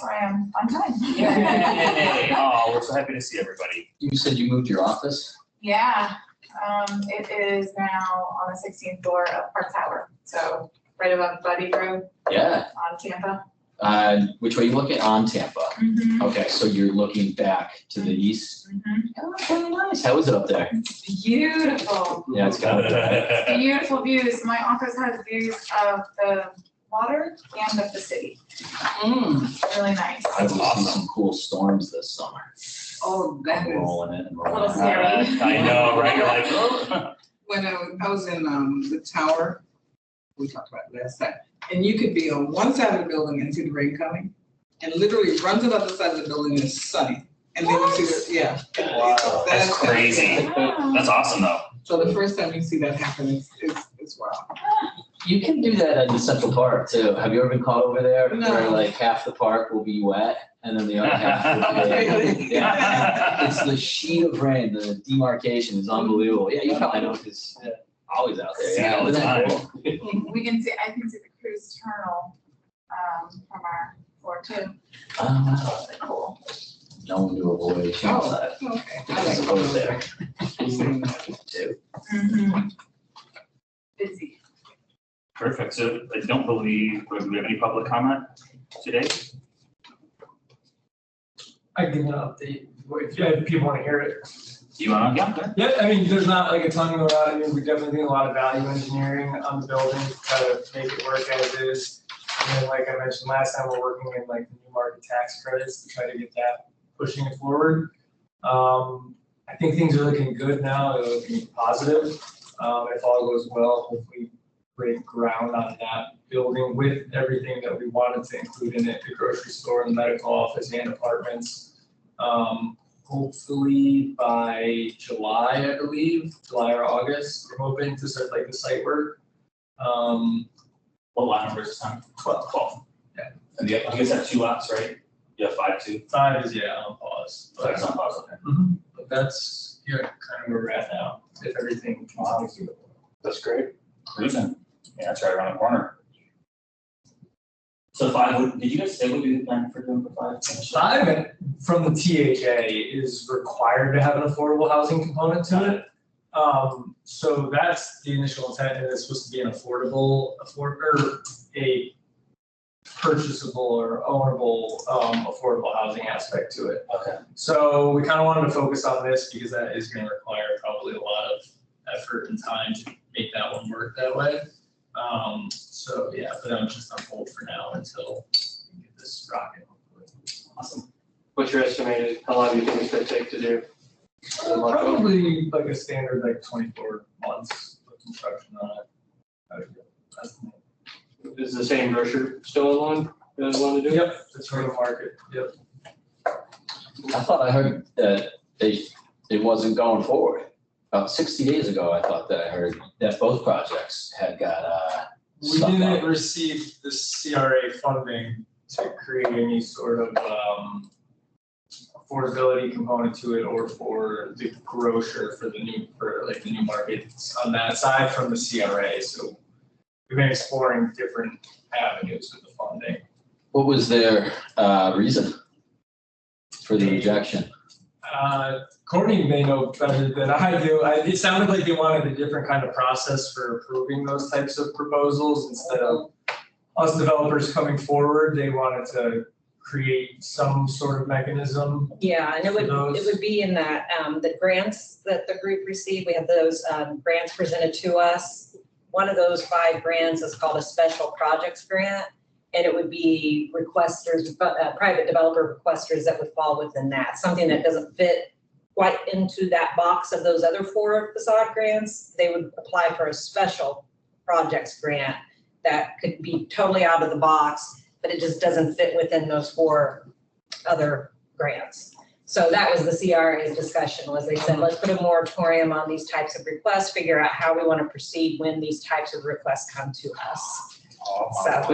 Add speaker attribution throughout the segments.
Speaker 1: I am on time.
Speaker 2: Yay! Oh, we're so happy to see everybody.
Speaker 3: You said you moved your office?
Speaker 1: Yeah, it is now on the 16th floor of Park Tower, so right above Buddy Road
Speaker 3: Yeah.
Speaker 1: on Tampa.
Speaker 3: Which way are you looking? On Tampa.
Speaker 1: Mm-hmm.
Speaker 3: Okay, so you're looking back to the east.
Speaker 1: Mm-hmm.
Speaker 3: Oh, that's really nice. How is it up there?
Speaker 1: It's beautiful.
Speaker 3: Yeah, it's got it.
Speaker 1: Beautiful views. My office has views of the water and of the city. Really nice.
Speaker 3: I've seen some cool storms this summer.
Speaker 4: Oh, that is.
Speaker 3: Rolling in and rolling
Speaker 1: A little
Speaker 3: out.
Speaker 1: scary.
Speaker 2: I know, right? You're like, oh.
Speaker 4: When I was in the tower, we talked about it last time, and you could be on one side of the building and see the rain coming, and literally run to the other side of the building and it's sunny. And then you see
Speaker 2: Wow, that's crazy.
Speaker 1: Wow.
Speaker 2: That's awesome though.
Speaker 4: So the first time you see that happen, it's wow.
Speaker 3: You can do that in the Central Park too. Have you ever been caught over there?
Speaker 4: No.
Speaker 3: Where like half the park will be wet and then the other half will be.
Speaker 4: Really?
Speaker 3: Yeah. It's the sheet of rain, the demarcation is unbelievable. Yeah, you probably know because always out there.
Speaker 2: See it
Speaker 3: Yeah,
Speaker 2: all the
Speaker 3: isn't that
Speaker 2: time.
Speaker 3: cool?
Speaker 1: I can see the cruise terminal, from our floor too.
Speaker 3: Oh,
Speaker 1: Really cool.
Speaker 3: no one to avoid outside.
Speaker 4: Okay.
Speaker 3: I suppose there
Speaker 4: that.
Speaker 3: too.
Speaker 1: Mm-hmm. Busy.
Speaker 2: Perfect. So I don't believe, do we have any public comment today?
Speaker 5: I can give an update if people want to hear it.
Speaker 2: Do you want to? Yeah, go ahead.
Speaker 5: Yeah, I mean, there's not like a ton going on. I mean, we're definitely doing a lot of value engineering on the building to try to make it work as is. And then, like I mentioned last time, we're working in like the new market tax credits to try to get that pushing it forward. I think things are looking good now. They're looking positive. If all goes well, hopefully break ground on that building with everything that we wanted to include in it, the grocery store, the medical office, and apartments. Hopefully by July, I believe, July or August, we're hoping to start like the site work.
Speaker 2: What lot number is this time?
Speaker 5: 12.
Speaker 2: 12.
Speaker 5: Yeah.
Speaker 2: And you guys have 2 lots, right? You have 5 too?
Speaker 5: 5 is, yeah, on pause.
Speaker 2: So that's on pause, okay.
Speaker 5: But that's, yeah, kind of where we're at now, if everything continues to go.
Speaker 2: That's great. Cruising. Yeah, that's right around the corner. So 5, did you guys say what you had planned for doing for 5?
Speaker 5: 5 from the THA is required to have an affordable housing component to it. So that's the initial intent, and it's supposed to be an affordable, a purchasable or ownable, affordable housing aspect to it.
Speaker 2: Okay.
Speaker 5: So we kind of wanted to focus on this because that is going to require probably a lot of effort and time to make that one work that way. So yeah, but I'm just on hold for now until we get this rocking.
Speaker 2: Awesome.
Speaker 6: What's your estimated, how long do you think it's gonna take to do?
Speaker 5: Probably like a standard, like 24 months of construction on it. I would estimate.
Speaker 6: Is the same grocer still in line, that want to do it?
Speaker 5: Yep, that's for the market, yep.
Speaker 3: I thought I heard that it wasn't going forward. About 60 days ago, I thought that I heard that both projects had got
Speaker 5: We
Speaker 3: stuck
Speaker 5: didn't
Speaker 3: up.
Speaker 5: receive the CRA funding to create any sort of affordability component to it, or for the grocer for the new markets on that side from the CRA. So we've been exploring different avenues with the funding.
Speaker 3: What was their reason for the rejection?
Speaker 5: Courtney may know better than I do. It sounded like they wanted a different kind of process for approving those types of proposals. Instead of us developers coming forward, they wanted to create some sort of mechanism.
Speaker 7: Yeah, and it would be in that, the grants that the group received. We have those grants presented to us. One of those 5 grants is called a special projects grant. And it would be requesters, private developer requesters that would fall within that. Something that doesn't fit quite into that box of those other 4 facade grants, they would apply for a special projects grant that could be totally out of the box, but it just doesn't fit within those 4 other grants. So that was the CRA's discussion, was they said, let's put a moratorium on these types of requests, figure out how we want to proceed when these types of requests come to us.
Speaker 6: But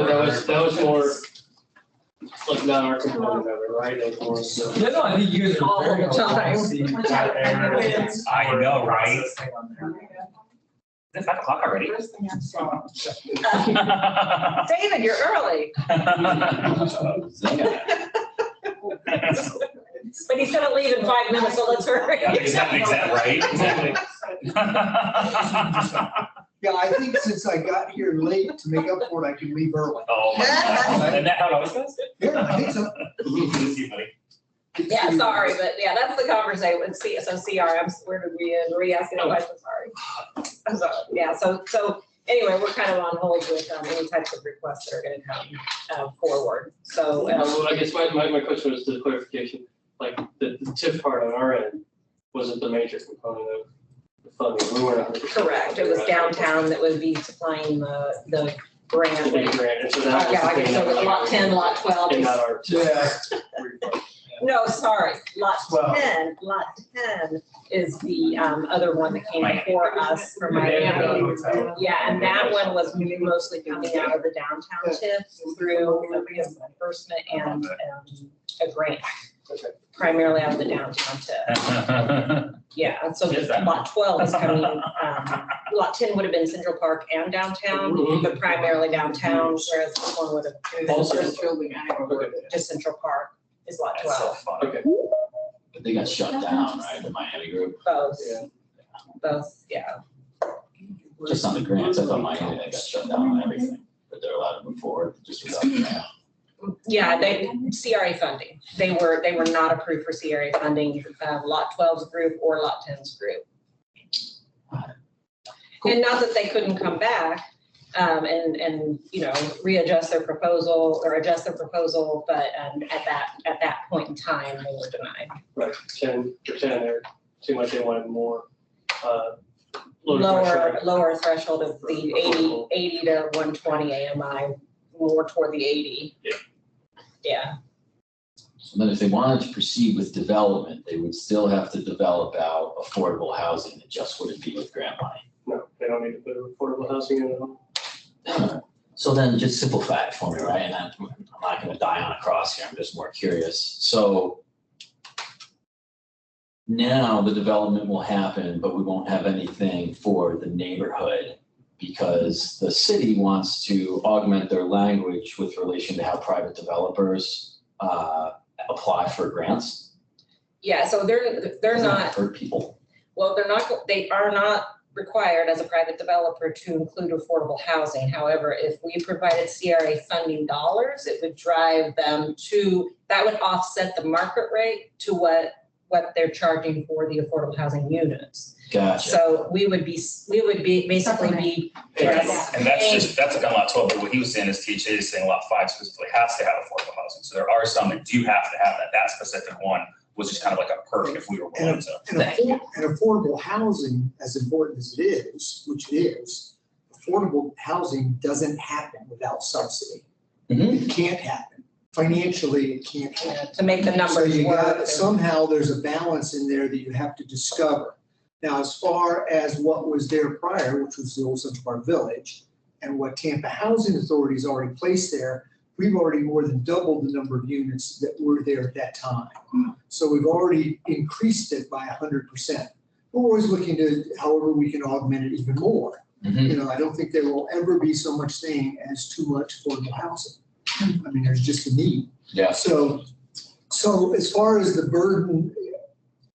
Speaker 6: that was more like not our component of it, right? That was more so.
Speaker 5: Yeah, no, I think you guys are
Speaker 7: All
Speaker 5: very
Speaker 7: the time.
Speaker 5: helpful to see that area.
Speaker 2: I know, right?
Speaker 5: Processing on there.
Speaker 2: It's 5 o'clock already.
Speaker 4: First thing I saw.
Speaker 7: David, you're early.
Speaker 3: Zinger.
Speaker 7: But he's gonna leave in 5 minutes, so let's hurry.
Speaker 2: Is that right? Exactly.
Speaker 8: Yeah, I think since I got here late to make up for it, I can leave early.
Speaker 2: Oh, my God. And that how it always goes?
Speaker 8: Yeah, I think so.
Speaker 2: Good to see you, buddy.
Speaker 7: Yeah, sorry, but yeah, that's the conversation with so CRM, where did we end? Were you asking a question? Sorry. I'm sorry. Yeah, so anyway, we're kind of on hold with any types of requests that are gonna come forward. So,
Speaker 6: Well, I guess my question was the clarification, like the TIF part on our end wasn't the major component of the funding. We weren't 100%.
Speaker 7: correct, it was downtown that would be supplying the
Speaker 6: The
Speaker 7: grant.
Speaker 6: big grant, and so that was.
Speaker 7: Yeah,
Speaker 6: the
Speaker 7: okay,
Speaker 6: thing
Speaker 7: so
Speaker 6: that was
Speaker 7: lot 10, lot 12
Speaker 6: And
Speaker 7: is-
Speaker 6: not our TIF.
Speaker 7: No, sorry, lot
Speaker 5: 12.
Speaker 7: 10, lot 10 is the other one that came
Speaker 2: Miami.
Speaker 7: before us from
Speaker 5: Miami
Speaker 7: Miami.
Speaker 5: Hotel.
Speaker 7: Yeah, and that one was mostly coming out of the downtown TIF through a reimbursement and a grant, primarily out of the downtown TIF. Yeah, and so
Speaker 2: Yes, that-
Speaker 7: lot 12 is coming, lot 10 would have been Central Park and downtown, but primarily downtown, whereas this one would have
Speaker 6: Also-
Speaker 7: been
Speaker 4: building, I don't know.
Speaker 7: just Central Park is lot
Speaker 2: That's so
Speaker 7: 12,
Speaker 2: fun.
Speaker 6: Okay.
Speaker 3: But they got shut down, right, the Miami group,
Speaker 7: both,
Speaker 6: Yeah.
Speaker 7: both, yeah.
Speaker 3: just on the grants, I thought Miami, they got shut down on everything, but they're allowed to move forward, just without the grant.
Speaker 7: Yeah, they, CRA funding, they were not approved for CRA funding, lot 12's group or lot 10's group. And not that they couldn't come back, and, you know, readjust their proposal or adjust their proposal, but, at that point in time, they were denied.
Speaker 6: Right, 10, there, too much, they wanted more, lower threshold.
Speaker 7: Lower threshold of the 80 to 120 AMI, more toward the 80.
Speaker 6: Yeah.
Speaker 7: Yeah,
Speaker 3: So then if they wanted to proceed with development, they would still have to develop out affordable housing, it just wouldn't be with grant money.
Speaker 6: No, they don't need to put affordable housing in at all.
Speaker 3: So then just simplify it for me, right? And I'm not gonna die on a cross here, I'm just more curious. So now the development will happen, but we won't have anything for the neighborhood because the city wants to augment their language with relation to how private developers apply for grants.
Speaker 7: yeah, so they're
Speaker 3: Doesn't that
Speaker 7: not,
Speaker 3: hurt people?
Speaker 7: well, they are not required as a private developer to include affordable housing. However, if we provided CRA funding dollars, it would drive them to, that would offset the market rate to what they're charging for the affordable housing units.
Speaker 3: Gotcha.
Speaker 7: So we would be basically be. yes,
Speaker 2: And that's like on lot 12, but what he was saying is THA is saying lot 5 specifically has to have affordable housing. So there are some that do have to have that. That specific one was just kind of like a perk if we were willing to.
Speaker 8: And affordable housing, as important as it is, which it is, affordable housing doesn't happen without subsidy.
Speaker 3: Mhm.
Speaker 8: It can't happen. Financially, it can't happen.
Speaker 7: To make the
Speaker 8: So
Speaker 7: numbers
Speaker 8: you got,
Speaker 7: work.
Speaker 8: somehow there's a balance in there that you have to discover. Now, as far as what was there prior, which was the old Central Park Village, and what Tampa Housing Authority has already placed there, we've already more than doubled the number of units that were there at that time. So we've already increased it by 100%. We're always looking to, however we can augment it even more.
Speaker 3: Mhm.
Speaker 8: You know, I don't think there will ever be so much thing as too much affordable housing. I mean, there's just a need.
Speaker 3: Yeah.
Speaker 8: So as far as the burden,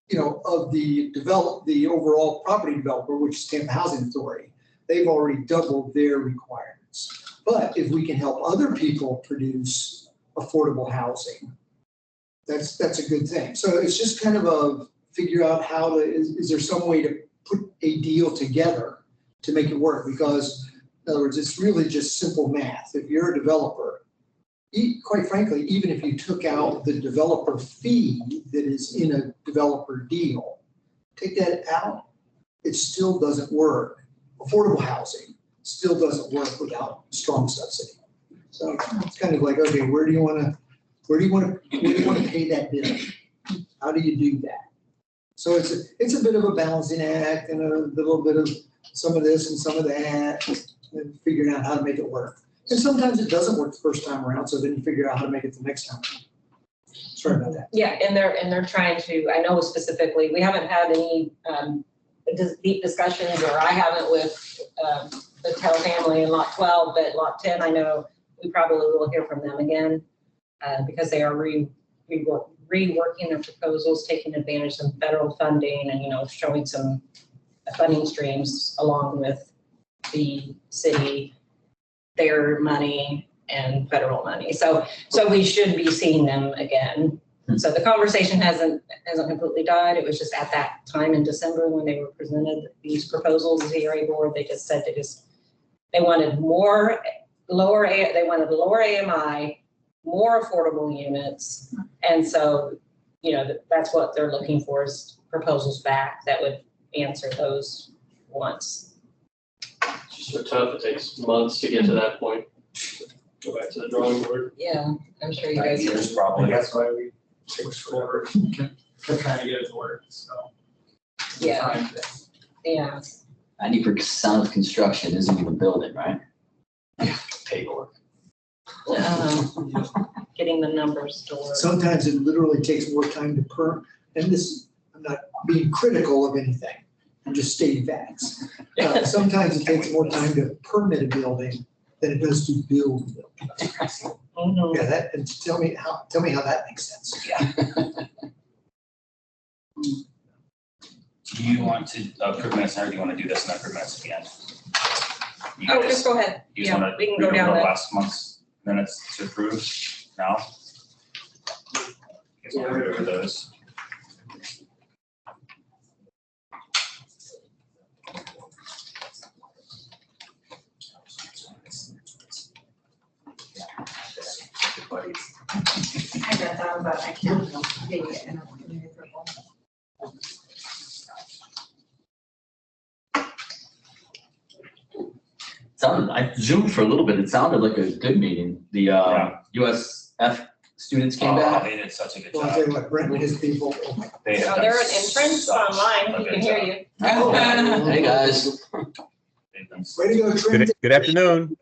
Speaker 8: you know, of the overall property developer, which is Tampa Housing Authority, they've already doubled their requirements. But if we can help other people produce affordable housing, that's a good thing. So it's just kind of a figure out how to, is there some way to put a deal together to make it work? Because in other words, it's really just simple math. If you're a developer, quite frankly, even if you took out the developer fee that is in a developer deal, take that out, it still doesn't work. Affordable housing still doesn't work without strong subsidy. So it's kind of like, okay, where do you want to pay that bill? How do you do that? So it's a bit of a balancing act and a little bit of some of this and some of that, and figuring out how to make it work. And sometimes it doesn't work the first time around, so then you figure out how to make it the next time. Sorry about that.
Speaker 7: Yeah, and they're trying to, I know specifically, we haven't had any deep discussions, or I haven't with the Tell family in lot 12, but lot 10, I know we probably will hear from them again because they are reworking their proposals, taking advantage of federal funding and, showing some funding streams along with the city, their money and federal money. So we should be seeing them again. So the conversation hasn't completely died. It was just at that time in December when they were presented these proposals, the ZRA board, they just said they wanted lower AMI, more affordable units. And so, that's what they're looking for is proposals back that would answer those wants.
Speaker 6: It's just so tough. It takes months to get to that point. Go back to the drawing board.
Speaker 7: Yeah, I'm sure you
Speaker 2: 9
Speaker 7: guys.
Speaker 2: years probably.
Speaker 5: That's why we push forward. We're trying to get it to work, so.
Speaker 7: Yeah.
Speaker 5: Trying to-
Speaker 7: Yeah.
Speaker 3: 90% of construction isn't even building, right? Paperwork.
Speaker 7: Getting the numbers to work.
Speaker 8: Sometimes it literally takes more time to and this, I'm not being critical of anything, I'm just stating facts. Sometimes it takes more time to permit a building than it does to build a building.
Speaker 7: Mhm.
Speaker 8: Yeah, and tell me how that makes sense.
Speaker 2: Do you want to approve minutes now, or do you want to do this and approve minutes at the end? You
Speaker 7: Oh,
Speaker 2: guys-
Speaker 7: just go ahead.
Speaker 2: You just
Speaker 7: Yeah,
Speaker 2: want to
Speaker 7: we can
Speaker 2: read
Speaker 7: go
Speaker 2: over
Speaker 7: down
Speaker 2: the
Speaker 7: the,
Speaker 2: last month's minutes to approve now? You guys want to read over those?
Speaker 1: I read them, but I can't take it in a community approval.
Speaker 3: I zoomed for a little bit. It sounded like a good meeting. The
Speaker 2: Yeah.
Speaker 3: USF students came
Speaker 2: Oh,
Speaker 3: back.
Speaker 2: they did such a good
Speaker 8: Well, I'll tell
Speaker 2: job.
Speaker 8: you what, Brent and his people, oh my
Speaker 2: They have
Speaker 7: oh,
Speaker 2: done
Speaker 7: they're an entrance
Speaker 2: such
Speaker 7: online.
Speaker 2: a
Speaker 7: He
Speaker 2: good
Speaker 7: can hear
Speaker 2: job.
Speaker 7: you.
Speaker 3: Hey, guys.
Speaker 2: They've done
Speaker 8: way to go, Trent.
Speaker 9: Good afternoon.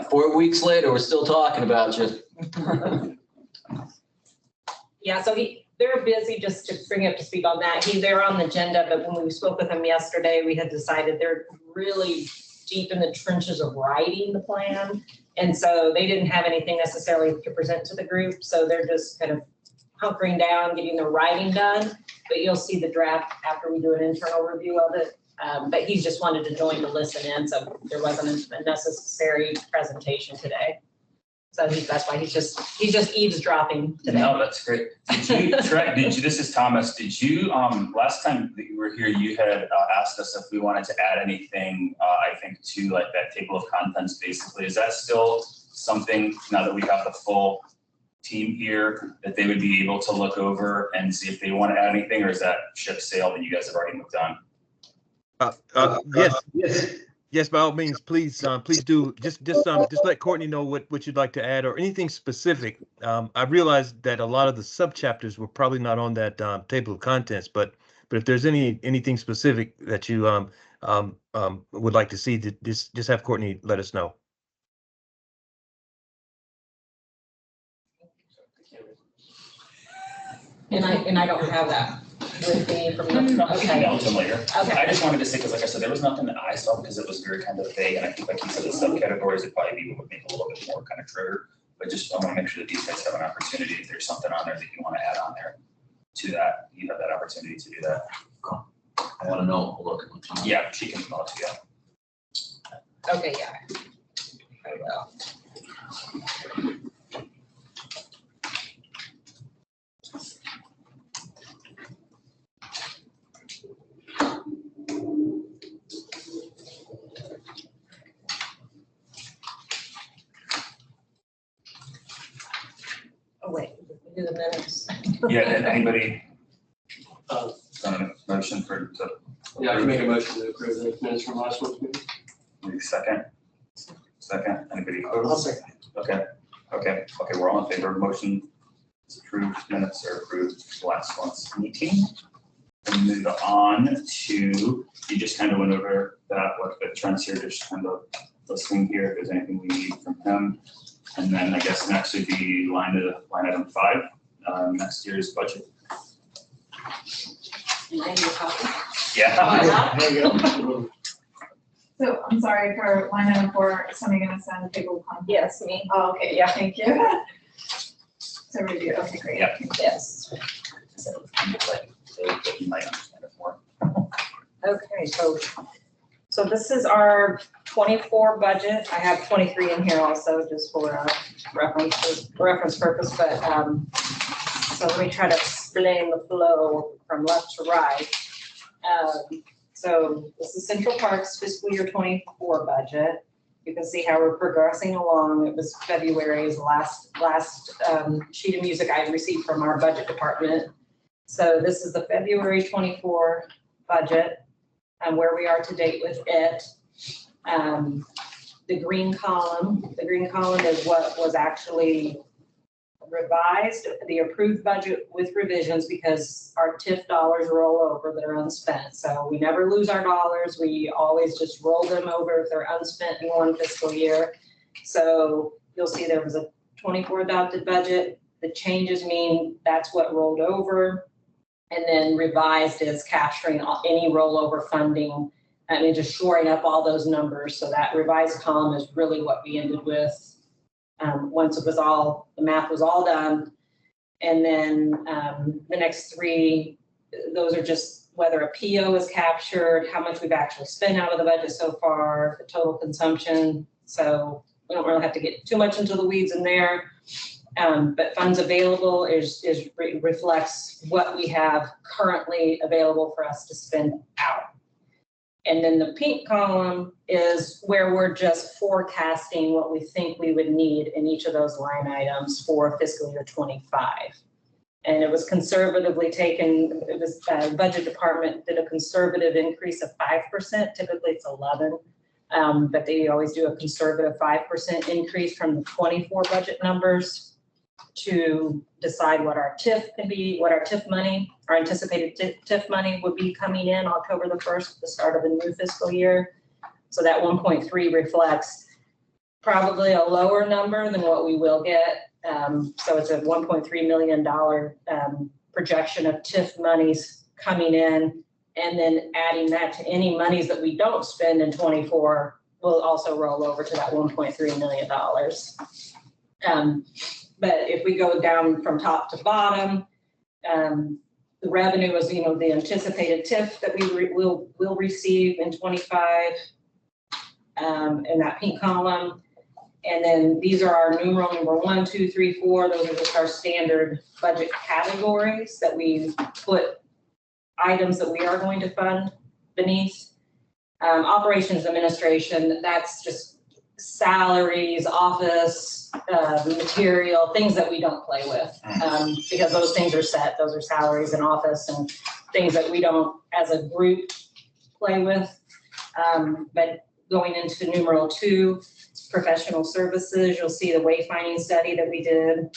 Speaker 3: 4 weeks later, we're still talking about you.
Speaker 7: Yeah, so they're busy, just to bring you up to speed on that. They're on the agenda, but when we spoke with them yesterday, we had decided they're really deep in the trenches of writing the plan. And so they didn't have anything necessarily to present to the group. So they're just kind of hunkering down, getting the writing done. But you'll see the draft after we do an internal review of it. But he's just wanted to join to listen in, so there wasn't a necessary presentation today. So that's why he's just eavesdropping today.
Speaker 2: No, that's great. Did you, Trent, this is Thomas, did you, last time that you were here, you had asked us if we wanted to add anything, I think to like that table of contents, basically. Is that still something, now that we have the full team here, that they would be able to look over and see if they want to add anything, or is that ship sail that you guys have already moved on?
Speaker 9: Yes, by all means, please do. Just let Courtney know what you'd like to add or anything specific. I realized that a lot of the subchapters were probably not on that table of contents, but if there's anything specific that you would like to see, just have Courtney let us know.
Speaker 7: And I don't have that with me from the,
Speaker 2: I can
Speaker 7: okay.
Speaker 2: email it to them later.
Speaker 7: Okay.
Speaker 2: I just wanted to say, because like I said, there was nothing that I saw because it was very kind of vague, and I think like you said, the subcategories would probably be what would make a little bit more kind of trigger. But just I want to make sure that these guys have an opportunity, if there's something on there that you want to add on there to that, you have that opportunity to do that.
Speaker 3: I want to know. Look.
Speaker 2: Yeah, she can email it to you.
Speaker 7: Okay, yeah. I will. Oh, wait, we do the minutes.
Speaker 2: Yeah, and anybody
Speaker 6: Uh,
Speaker 2: done a motion to
Speaker 6: Yeah, I can make a motion to approve the minutes from last month's meeting.
Speaker 2: maybe second? Second, anybody
Speaker 8: I'll
Speaker 2: opposed?
Speaker 8: second it.
Speaker 2: Okay, we're all in favor of motion to approve minutes or approve last month's meeting. And move on to, you just kind of went over that, what the trends here, just kind of listening here, if there's anything we need from him. And then I guess next would be line item 5, next year's budget.
Speaker 7: And I need a copy.
Speaker 2: Yeah.
Speaker 8: There you go.
Speaker 1: So I'm sorry for line item 4, somebody gonna send table of contents?
Speaker 7: Yes, me.
Speaker 1: Oh, okay, yeah, thank you. So review, okay, great.
Speaker 2: Yeah.
Speaker 7: Yes.
Speaker 2: So, like, you might understand it more.
Speaker 7: Okay, so this is our 24 budget. I have 23 in here also, just for reference purpose, but, so let me try to explain the flow from left to right. So this is Central Park's fiscal year 24 budget. You can see how we're progressing along. It was February's last sheet of music I received from our budget department. So this is the February 24 budget and where we are to date with it. The green column is what was actually revised, the approved budget with revisions, because our TIF dollars roll over that are unspent. So we never lose our dollars. We always just roll them over if they're unspent in one fiscal year. So you'll see there was a 24 adopted budget. The changes mean that's what rolled over. And then revised is capturing any rollover funding and just shoring up all those numbers. So that revised column is really what we ended with once it was all, the math was all done. And then the next three, those are just whether a PO is captured, how much we've actually spent out of the budget so far, the total consumption. So we don't really have to get too much into the weeds in there. But funds available reflects what we have currently available for us to spend out. And then the pink column is where we're just forecasting what we think we would need in each of those line items for fiscal year 25. And it was conservatively taken, it was budget department did a conservative increase of 5%, typically it's 11. But they always do a conservative 5% increase from the 24 budget numbers to decide what our TIF can be, what our TIF money, our anticipated TIF money would be coming in October the 1st, the start of the new fiscal year. So that 1.3 reflects probably a lower number than what we will get. So it's a $1.3 million projection of TIF monies coming in, and then adding that to any monies that we don't spend in 24 will also roll over to that $1.3 million. But if we go down from top to bottom, the revenue is, the anticipated TIF that we will receive in 25, in that pink column. And then these are our numeral number 1, 2, 3, 4. Those are just our standard budget categories that we put items that we are going to fund beneath. Operations administration, that's just salaries, office, material, things that we don't play with, because those things are set. Those are salaries and office and things that we don't, as a group, play with. But going into numeral 2, professional services, you'll see the wayfinding study that we did.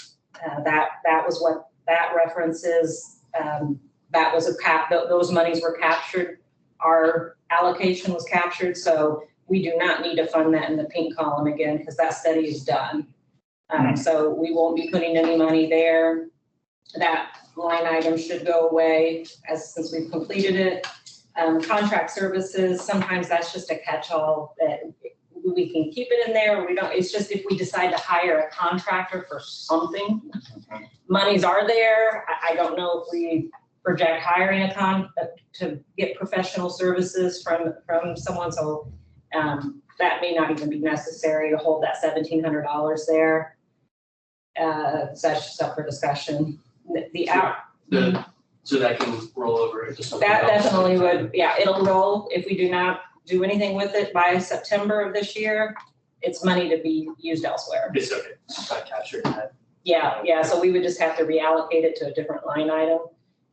Speaker 7: That was what that references. That was those monies were captured. Our allocation was captured, so we do not need to fund that in the pink column again, because that study is done. So we won't be putting any money there. That line item should go away since we've completed it. Contract services, sometimes that's just a catch-all that we can keep it in there, or we don't. It's just if we decide to hire a contractor for something, monies are there. I don't know if we project hiring to get professional services from someone, so that may not even be necessary to hold that $1,700 there. So that's just up for discussion.
Speaker 6: So that can roll over into something else.
Speaker 7: That definitely would, yeah, it'll roll if we do not do anything with it by September of this year. It's money to be used elsewhere.
Speaker 6: It's okay, it's not captured in that.
Speaker 7: Yeah, so we would just have to reallocate it to a different line item.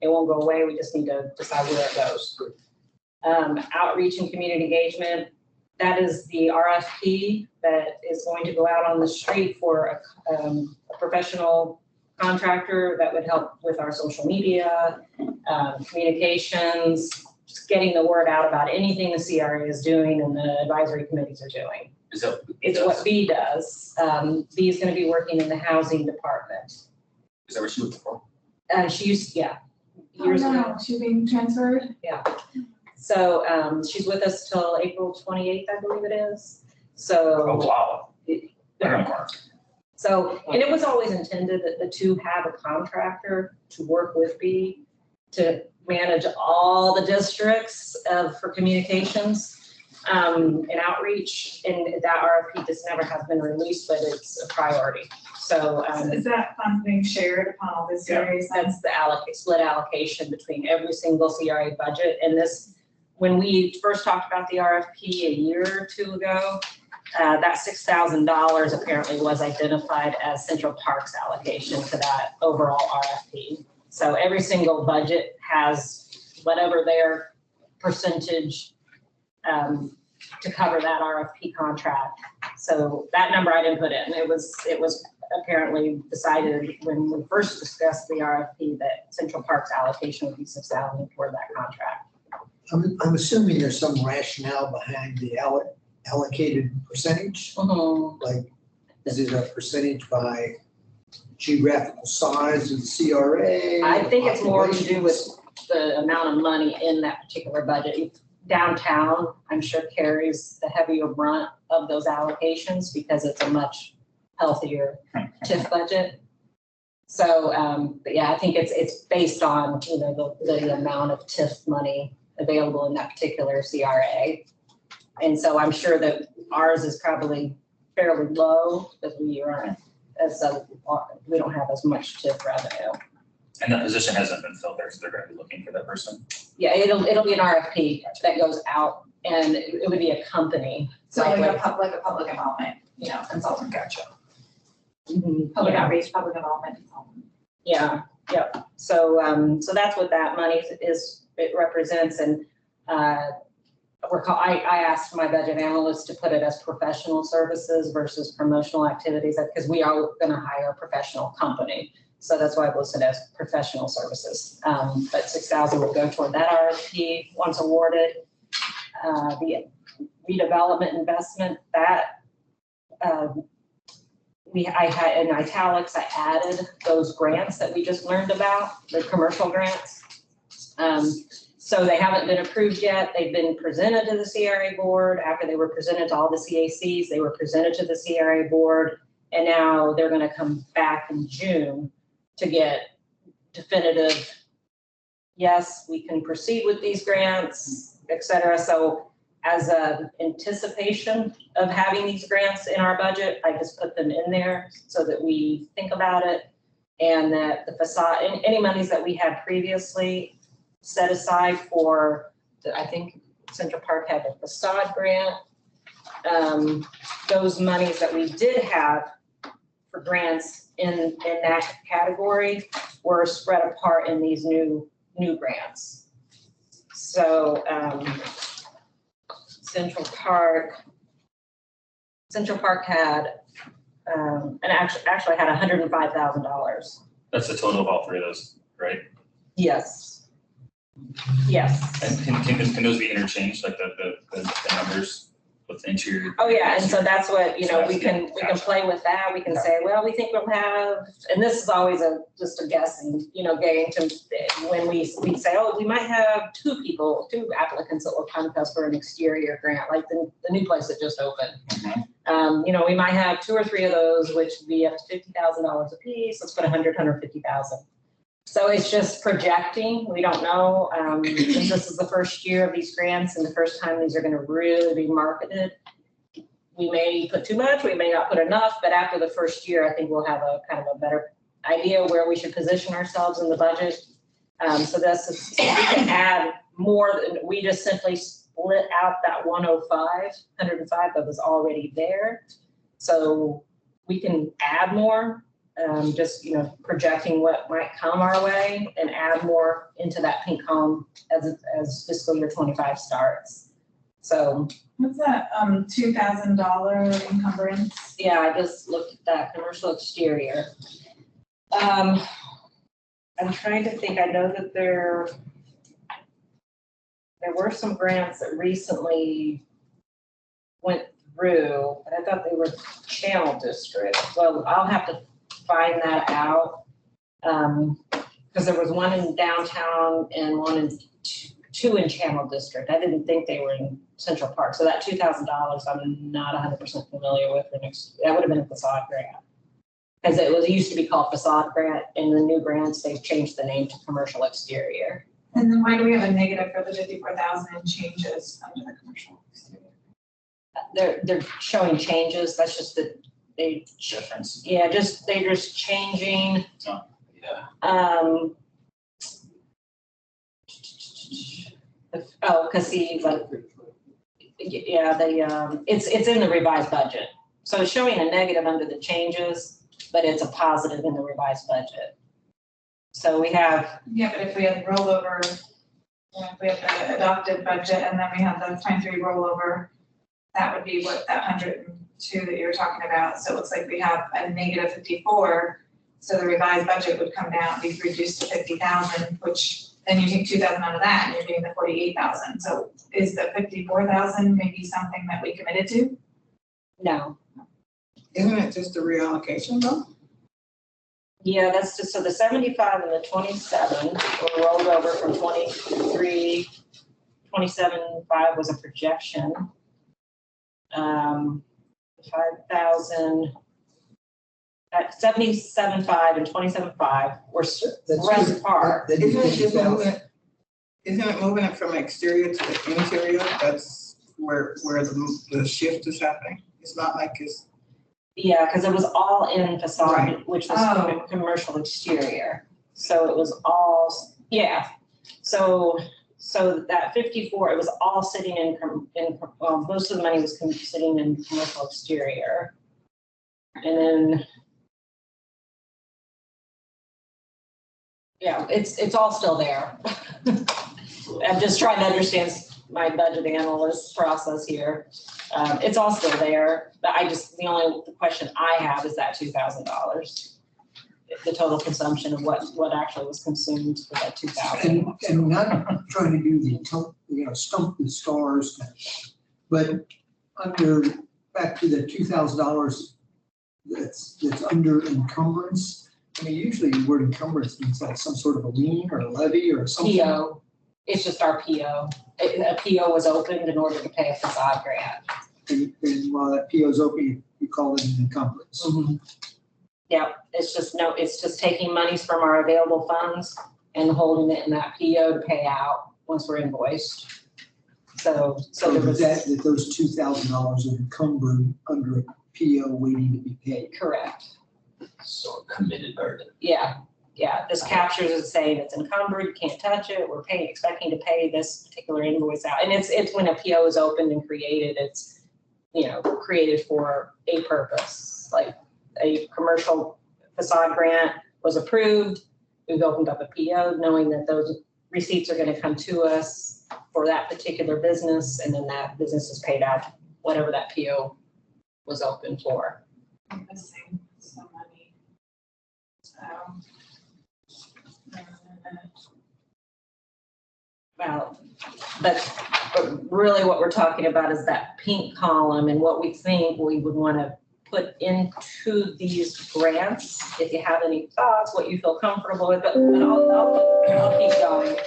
Speaker 7: It won't go away, we just need to decide where it goes. Outreach and community engagement, that is the RFP that is going to go out on the street for a professional contractor that would help with our social media, communications, just getting the word out about anything the CRA is doing and the advisory committees are doing. It's what B does. B is going to be working in the housing department.
Speaker 2: Is that where she was before?
Speaker 7: She used, yeah.
Speaker 1: Oh no, she's being transferred?
Speaker 7: Yeah. So she's with us till April 28th, I believe it is. So.
Speaker 2: Oh, wow. They're gonna work.
Speaker 7: So, and it was always intended that to have a contractor to work with B to manage all the districts for communications and outreach. And that RFP just never has been released, but it's a priority. So
Speaker 1: Is that fund being shared upon all the series?
Speaker 7: that's the split allocation between every single CRA budget. And this, when we first talked about the RFP a year or two ago, that $6,000 apparently was identified as Central Park's allocation to that overall RFP. So every single budget has whatever their percentage to cover that RFP contract. So that number I didn't put in. It was apparently decided when we first discussed the RFP that Central Park's allocation would be $6,000 for that contract.
Speaker 8: I'm assuming there's some rationale behind the allocated percentage? Like, is it a percentage by geographical size of the CRA?
Speaker 7: I think it's more to do with the amount of money in that particular budget. Downtown, I'm sure carries the heavier brunt of those allocations because it's a much healthier TIF budget. So, but yeah, I think it's based on, you know, the amount of TIF money available in that particular CRA. And so I'm sure that ours is probably fairly low because we don't have as much TIF revenue.
Speaker 2: And that position hasn't been filled there, so they're gonna be looking for that person.
Speaker 7: Yeah, it'll be an RFP that goes out and it would be a company.
Speaker 1: So like a public involvement, you know, consultant.
Speaker 2: Gotcha.
Speaker 1: Public
Speaker 7: Yeah.
Speaker 1: outreach, public involvement consultant.
Speaker 7: Yeah, yep. So, so that's what that money it represents. And I asked my budget analyst to put it as professional services versus promotional activities because we are going to hire a professional company. So that's why I listed as professional services. But $6,000 will go toward that RFP once awarded. The redevelopment investment that I had in italics, I added those grants that we just learned about, the commercial grants. So they haven't been approved yet. They've been presented to the CRA board. After they were presented to all the CACs, they were presented to the CRA board. And now they're going to come back in June to get definitive, yes, we can proceed with these grants, et cetera. So as an anticipation of having these grants in our budget, I just put them in there so that we think about it and that the facade, any monies that we had previously set aside for, I think Central Park had a facade grant. Those monies that we did have for grants in that category were spread apart in these new grants. So Central Park had and actually had $105,000.
Speaker 2: That's the total of all three of those, right?
Speaker 7: Yes. Yes.
Speaker 2: And can those be interchanged, like the numbers with the interior?
Speaker 7: Oh, yeah, and so that's what, you know,
Speaker 2: So
Speaker 7: we can play with that. We can say, well, we think we'll have, and this is always just a guessing, you know, getting to when we say, oh, we might have two applicants that will come to us for an exterior grant, like the new place that just opened.
Speaker 2: Mhm.
Speaker 7: You know, we might have 2 or 3 of those, which would be up to $50,000 a piece. Let's put 150,000. So it's just projecting. We don't know. Since this is the first year of these grants and the first time these are going to really be marketed, we may put too much, we may not put enough, but after the first year, I think we'll have a kind of a better idea where we should position ourselves in the budget. So we can add more than, we just simply split out that 105 that was already there. So we can add more. Just, you know, projecting what might come our way and add more into that pink column as fiscal year 25 starts. So.
Speaker 1: What's that, $2,000 encumbrance?
Speaker 7: Yeah, I just looked at that commercial exterior. I'm trying to think, I know that there were some grants that recently went through, but I thought they were channel district. Well, I'll have to find that out, because there was one in downtown and one in two in Channel District. I didn't think they were in Central Park. So that $2,000, I'm not 100% familiar with. That would have been a facade grant. Because it used to be called facade grant, and the new grants, they've changed the name to commercial exterior.
Speaker 1: And then why do we have a negative for the 54,000 in changes under the commercial?
Speaker 7: They're showing changes, that's just that they,
Speaker 2: Difference.
Speaker 7: yeah, they're just changing.
Speaker 3: Yeah.
Speaker 7: Cause see, like, yeah, it's in the revised budget. So it's showing a negative under the changes, but it's a positive in the revised budget. So we have,
Speaker 1: Yeah, but if we had rollover, if we have the adopted budget and then we have the 23 rollover, that would be what, that 102 that you were talking about. So it looks like we have a negative 54. So the revised budget would come down, be reduced to 50,000, which then you take 2,000 out of that and you're getting the 48,000. So is the 54,000 maybe something that we committed to?
Speaker 7: no,
Speaker 4: Isn't it just a reallocation though?
Speaker 7: yeah, that's just, so the 75 and the 27 were rolled over from 23, 27.5 was a projection. 5,000, at 77.5 and 27.5 were spread apart.
Speaker 8: That'd be
Speaker 4: Isn't it just
Speaker 8: 50,000.
Speaker 4: moving it from exterior to the interior? That's where the shift is happening. It's not like it's.
Speaker 7: Yeah, because it was all in facade,
Speaker 4: Right.
Speaker 7: which was
Speaker 1: Oh.
Speaker 7: commercial exterior. So it was all, yeah. So that 54, it was all sitting in most of the money was sitting in commercial exterior. And then, yeah, it's all still there. I'm just trying to understand my budget analyst process here. It's all still there, but the only question I have is that $2,000. The total consumption of what actually was consumed for that 2,000.
Speaker 8: And not trying to do the stump the stars, but back to the $2,000 that's under encumbrance. I mean, usually the word encumbrance means like some sort of a lien or a levy or something.
Speaker 7: PO, it's just our PO. A PO was opened in order to pay a facade grant.
Speaker 8: And while that PO is open, you call it an encumbrance.
Speaker 7: Yeah, it's just taking monies from our available funds and holding it in that PO to pay out once we're invoiced. So there was.
Speaker 8: That those $2,000 are encumbered under a PO waiting to be paid.
Speaker 7: Correct.
Speaker 3: So a committed burden.
Speaker 7: Yeah, this captures it saying it's encumbered, you can't touch it, we're expecting to pay this particular invoice out. And it's when a PO is opened and created, it's, created for a purpose, like a commercial facade grant was approved, we've opened up a PO knowing that those receipts are gonna come to us for that particular business, and then that business is paid out whatever that PO was open for.
Speaker 1: I'm missing some money.
Speaker 7: Well, but really what we're talking about is that pink column and what we think we would want to put into these grants. If you have any thoughts, what you feel comfortable with, but I'll keep going.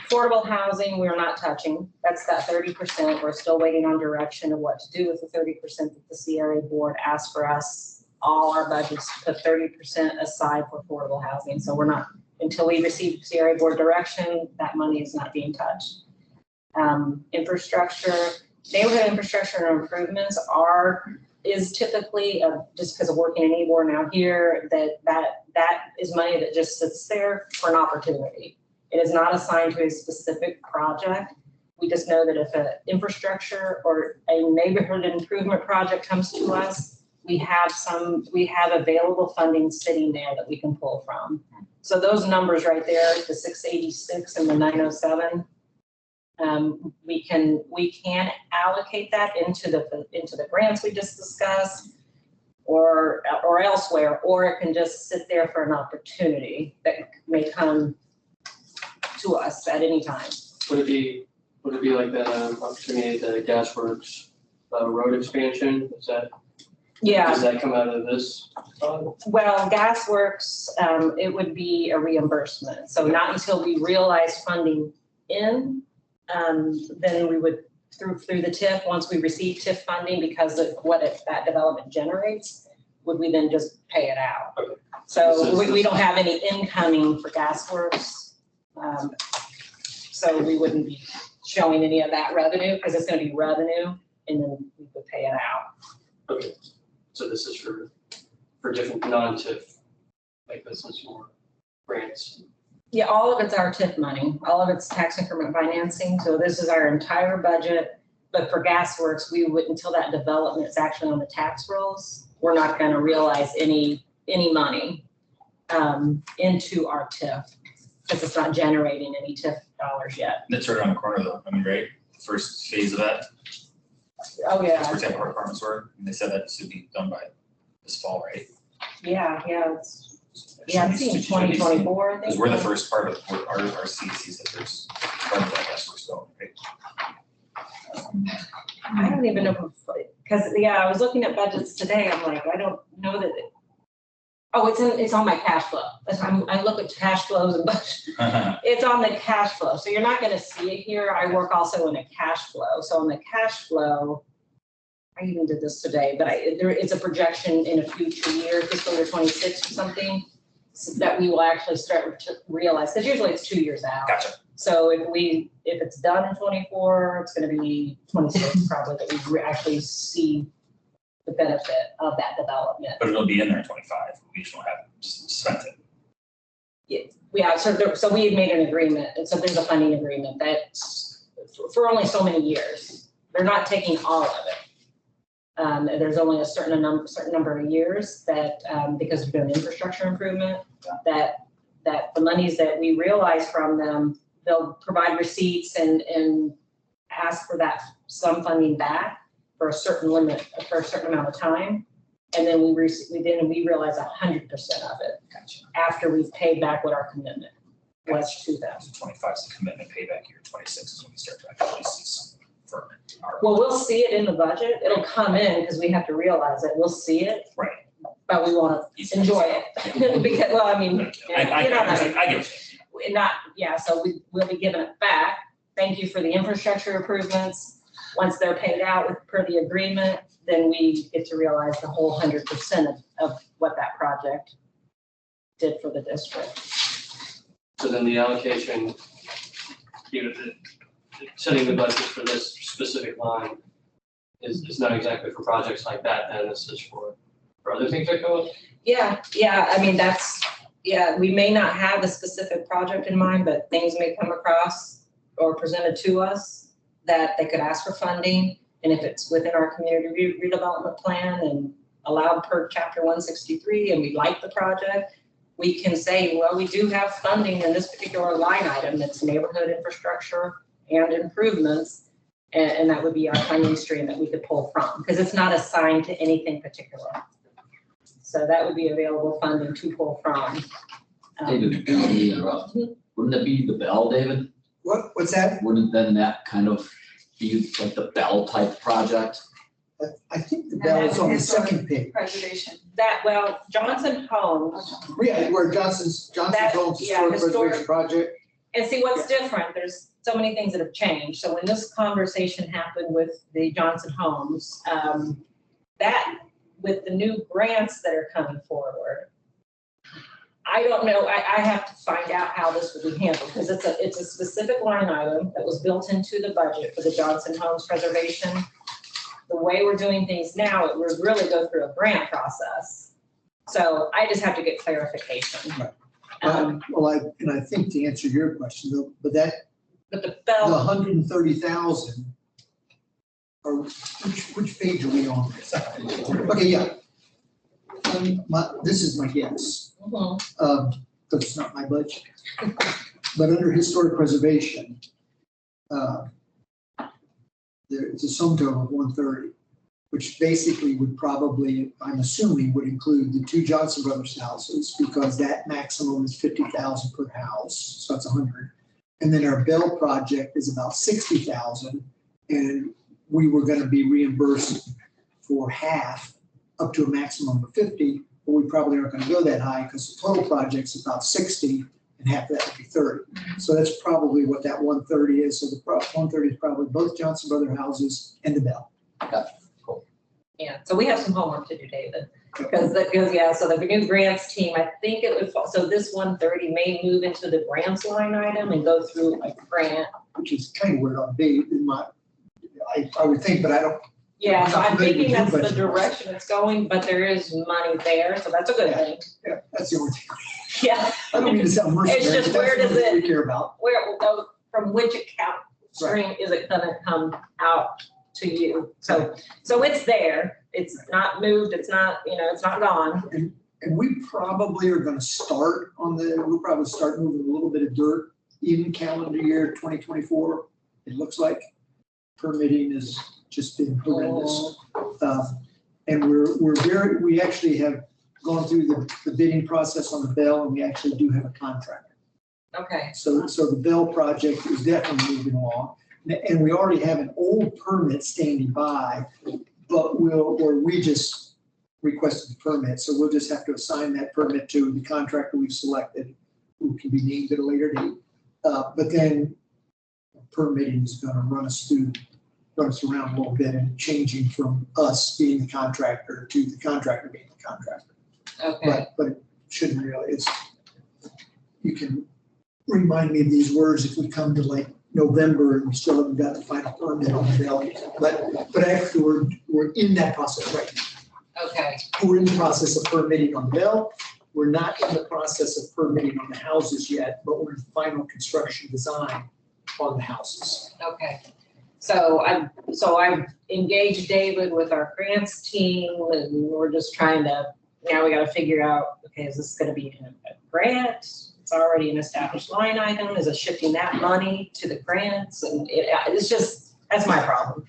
Speaker 7: Affordable housing, we're not touching. That's that 30%. We're still waiting on direction of what to do with the 30% that the CRA board asked for us. All our budgets put 30% aside for affordable housing. So we're not, until we receive CRA board direction, that money is not being touched. Infrastructure, neighborhood infrastructure and improvements is typically, just because of working in Ybor now here, that is money that just sits there for an opportunity. It is not assigned to a specific project. We just know that if an infrastructure or a neighborhood improvement project comes to us, we have available funding sitting there that we can pull from. So those numbers right there, the 686 and the 907, we can allocate that into the grants we just discussed, or elsewhere, or it can just sit there for an opportunity that may come to us at any time.
Speaker 6: Would it be like that opportunity, the Gasworks road expansion?
Speaker 7: Yeah.
Speaker 6: Does that come out of this?
Speaker 7: Well, Gasworks, it would be a reimbursement. So not until we realize funding in, then we would through the TIF, once we receive TIF funding, because of what that development generates, would we then just pay it out?
Speaker 6: Okay.
Speaker 7: So we don't have any incoming for gas works. So we wouldn't be showing any of that revenue, because it's gonna be revenue, and then we would pay it out.
Speaker 6: Okay, so this is for different non-TIF, like business or grants.
Speaker 7: Yeah, all of it's our TIF money, all of it's tax increment financing, so this is our entire budget. But for gas works, we would, until that development is actually on the tax rolls, we're not gonna realize any money into our TIF, because it's not generating any TIF dollars yet.
Speaker 2: That's right around the corner though, I mean, right? First phase of that,
Speaker 7: Oh, yeah,
Speaker 2: that's where temporary apartments were, and they said that should be done by this fall, right?
Speaker 7: yeah, I'm seeing 2024, I think.
Speaker 2: Because we're the first part of, our CAC is the first part of that, that's where still, right?
Speaker 7: I don't even know, because, I was looking at budgets today, I'm like, I don't know that it's on my cash flow. I look at cash flows and budget. It's on the cash flow, so you're not gonna see it here. I work also in a cash flow, so on the cash flow, I even did this today, but it's a projection in a future year, fiscal year 26 or something, so that we will actually start to realize, because usually it's 2 years out.
Speaker 2: Gotcha.
Speaker 7: So if it's done in 24, it's gonna be 26 probably that we actually see the benefit of that development.
Speaker 2: But it'll be in there in 25, we just don't have spent it.
Speaker 7: Yeah, so we had made an agreement, and so there's a funding agreement that's for only so many years. They're not taking all of it. And there's only a certain number of years that, because we're doing infrastructure improvement, that the monies that we realize from them, they'll provide receipts and ask for that some funding back for a certain limit, for a certain amount of time. And then we realize 100% of it.
Speaker 2: Gotcha.
Speaker 7: After we've paid back what our commitment was to them.
Speaker 2: So 25 is the commitment, payback year, 26 is when we start to actually see some firm.
Speaker 7: Well, we'll see it in the budget. It'll come in because we have to realize it. We'll see it.
Speaker 2: Right.
Speaker 7: But we want to enjoy it. Because, well, I mean,
Speaker 2: I
Speaker 7: you know what I
Speaker 2: get
Speaker 7: mean.
Speaker 2: it.
Speaker 7: So we'll be giving it back. Thank you for the infrastructure improvements. Once they're paid out per the agreement, then we get to realize the whole 100% of what that project did for the district.
Speaker 6: So then the allocation, setting the budget for this specific line is not exactly for projects like that, then this is for other things that go up?
Speaker 7: Yeah, I mean, we may not have a specific project in mind, but things may come across or presented to us that they could ask for funding. And if it's within our community redevelopment plan and allowed per chapter 163 and we like the project, we can say, well, we do have funding in this particular line item that's neighborhood infrastructure and improvements. And that would be our funding stream that we could pull from, because it's not assigned to anything particular. So that would be available funding to pull from.
Speaker 3: David, let me interrupt. Wouldn't it be the Bell, David?
Speaker 8: What's that?
Speaker 3: Wouldn't then that kind of be like the Bell type project?
Speaker 8: I think the bell is on the second page.
Speaker 1: Preservation.
Speaker 7: Johnson Homes,
Speaker 8: Yeah, where Johnson's Homes Historic Preservation Project.
Speaker 7: and see what's different, there's so many things that have changed. So when this conversation happened with the Johnson Homes, that with the new grants that are coming forward, I don't know, I have to find out how this will be handled, because it's a specific line item that was built into the budget for the Johnson Homes preservation. The way we're doing things now, it would really go through a grant process. So I just have to get clarification.
Speaker 8: Right. I think to answer your question though, but the
Speaker 7: the Bell,
Speaker 8: 130,000, or which page are we on? Okay, yeah. This is my guess, but it's not my budget. But under historic preservation, it's a sum total of 130, which basically would probably, I'm assuming, would include the two Johnson Brothers houses, because that maximum is 50,000 per house, so that's 100. And then our Bell project is about 60,000, and we were going to be reimbursed for half, up to a maximum of 50, but we probably aren't going to go that high, because the total project's about 60, and half of that would be 30. So that's probably what that 130 is. So the 130 is probably both Johnson Brother houses and the Bell.
Speaker 7: Yeah, so we have some homework to do, David, because yeah, so the new grants team, I think it would fall, so this 130 may move into the grants line item and go through a grant.
Speaker 8: Which is kind of where it ought to be in my, I would think, but I don't.
Speaker 7: Yeah, so I'm thinking that's the
Speaker 8: Budget.
Speaker 7: direction it's going, but there is money there, so that's a good thing.
Speaker 8: Yeah, that's the only thing.
Speaker 7: Yeah,
Speaker 8: I don't mean to sound mercenary.
Speaker 7: It's just
Speaker 8: but that's
Speaker 7: where does
Speaker 8: the only thing
Speaker 7: it-
Speaker 8: we care about.
Speaker 7: where, from which account stream is it gonna come out to you? So it's there, it's not moved, it's not, it's not gone.
Speaker 8: And we probably are gonna start we'll probably start moving a little bit of dirt in calendar year 2024. It looks like permitting has just been horrendous. And we actually have gone through the bidding process on the Bell, and we actually do have a contractor.
Speaker 7: Okay,
Speaker 8: So the Bell project is definitely moving along. And we already have an old permit standing by, but we just requested the permit. So we'll just have to assign that permit to the contractor we've selected, who can be named at a later date. But then permitting is gonna run us around a little bit and changing from us being the contractor to the contractor being the contractor.
Speaker 7: okay.
Speaker 8: But it shouldn't really, you can remind me of these words if we come to like November and we still haven't got the final permit on the Bell. But actually we're in that process right now.
Speaker 7: Okay,
Speaker 8: We're in the process of permitting on the Bell. We're not in the process of permitting on the houses yet, but we're in final construction design on the houses.
Speaker 7: okay. So I've engaged David with our grants team, and we're just trying to, now we gotta figure out, okay, is this gonna be a grant? It's already an established line item. Is it shifting that money to the grants? And it's just, that's my problem.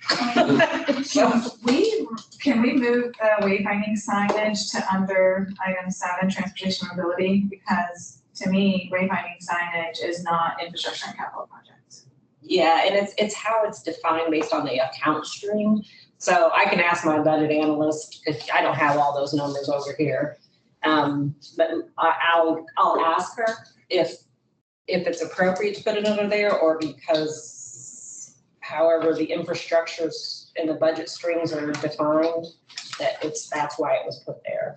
Speaker 1: Can we move the wayfinding signage to under item 7, transportation mobility? Because to me, wayfinding signage is not infrastructure and capital projects.
Speaker 7: Yeah, and it's how it's defined based on the account stream. So I can ask my budget analyst, because I don't have all those numbers over here. But I'll ask her if it's appropriate to put it under there, or because however the infrastructures and the budget streams are defined, that's why it was put there.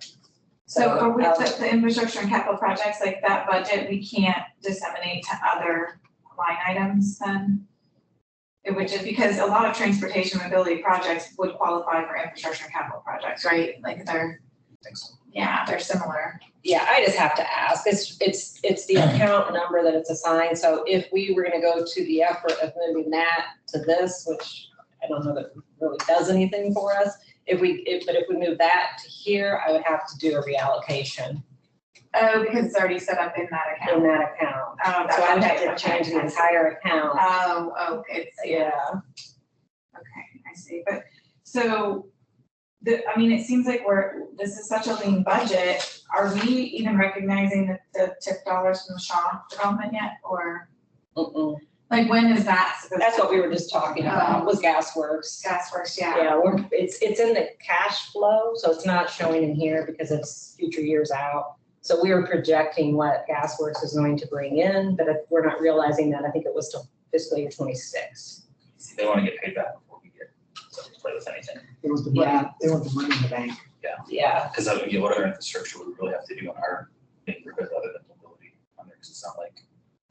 Speaker 1: So with the infrastructure and capital projects, like that budget, we can't disseminate to other line items then? It would just, because a lot of transportation mobility projects would qualify for infrastructure and capital projects, right? Like they're similar.
Speaker 7: Yeah, I just have to ask. It's the account number that it's assigned. So if we were gonna go to the effort of moving that to this, which I don't know that it really does anything for us, but if we move that to here, I would have to do a reallocation
Speaker 1: Oh, because it's already set up in that account.
Speaker 7: in that account.
Speaker 1: Oh,
Speaker 7: So I would have to
Speaker 1: okay,
Speaker 7: change the
Speaker 1: I see.
Speaker 7: entire account.
Speaker 1: Oh, okay,
Speaker 7: Yeah.
Speaker 1: okay, I see, but, so, it seems like this is such a lean budget, are we even recognizing the TIP dollars from the Shaw development yet, or, like, when is that supposed to?
Speaker 7: That's what we were just talking about, was GasWorks.
Speaker 1: GasWorks, yeah.
Speaker 7: Yeah, it's in the cash flow, so it's not showing in here because it's future years out. So we were projecting what GasWorks is going to bring in, but if we're not realizing that, I think it was till fiscal year 26.
Speaker 2: They want to get paid back before we get to play with anything.
Speaker 8: They want the money,
Speaker 7: Yeah.
Speaker 8: they want the money in the bank.
Speaker 7: Yeah,
Speaker 2: Because what other infrastructure would we really have to do on our neighborhood other than mobility on there? Because it's not like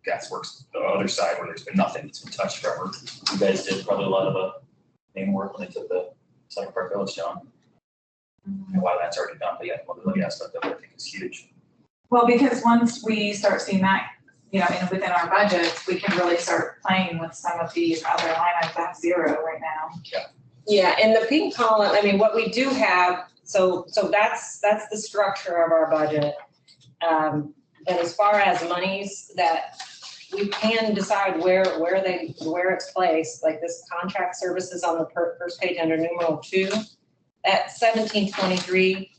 Speaker 2: GasWorks, the other side where there's been nothing that's been touched forever. You guys did probably a lot of the main work when they took the Southern Park Village down. And a lot of that's already done, but yeah, the mobility aspect of it I think is huge.
Speaker 1: Well, because once we start seeing that, within our budgets, we can really start playing with some of these other line items that have zero right now.
Speaker 7: yeah, and the pink column, what we do have, so that's the structure of our budget. But as far as monies that we can decide where it's placed, like this contract services on the first page under numeral 2, at 1723,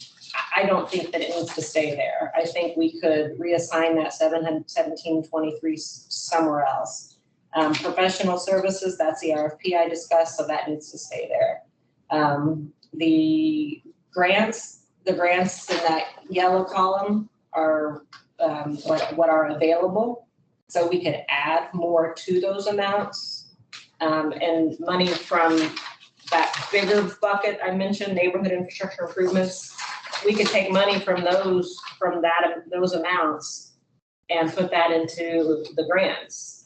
Speaker 7: I don't think that it needs to stay there. I think we could reassign that 1723 somewhere else. Professional services, that's the RFP I discussed, so that needs to stay there. The grants in that yellow column are what are available. So we could add more to those amounts. And money from that bigger bucket I mentioned, neighborhood infrastructure improvements, we could take money from those amounts and put that into the grants.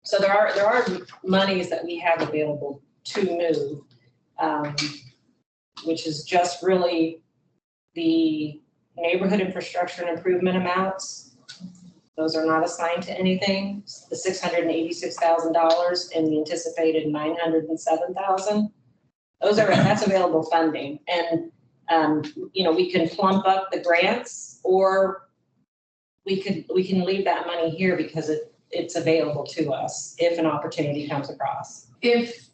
Speaker 7: So there are monies that we have available to move, which is just really the neighborhood infrastructure and improvement amounts. Those are not assigned to anything. The $686,000 and the anticipated $907,000. That's available funding. And, we can plump up the grants, or we can leave that money here because it's available to us if an opportunity comes across.
Speaker 1: If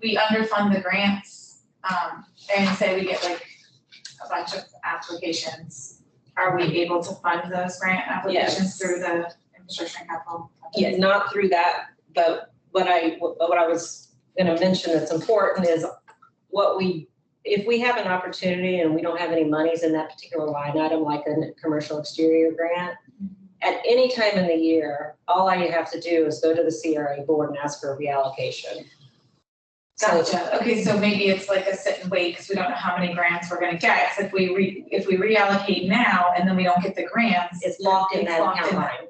Speaker 1: we underfund the grants, and say we get like a bunch of applications, are we able to fund those grant applications
Speaker 7: Yes.
Speaker 1: through the infrastructure and capital?
Speaker 7: Yeah, not through that, but what I was gonna mention that's important is if we have an opportunity and we don't have any monies in that particular line item, like a commercial exterior grant, at any time in the year, all I have to do is go to the CRA board and ask for a reallocation.
Speaker 1: Gotcha. Okay, so maybe it's like a sit and wait because we don't know how many grants we're gonna get. So if we reallocate now and then we don't get the grants,
Speaker 7: It's locked in
Speaker 1: It's
Speaker 7: that
Speaker 1: locked
Speaker 7: account
Speaker 1: in
Speaker 7: line.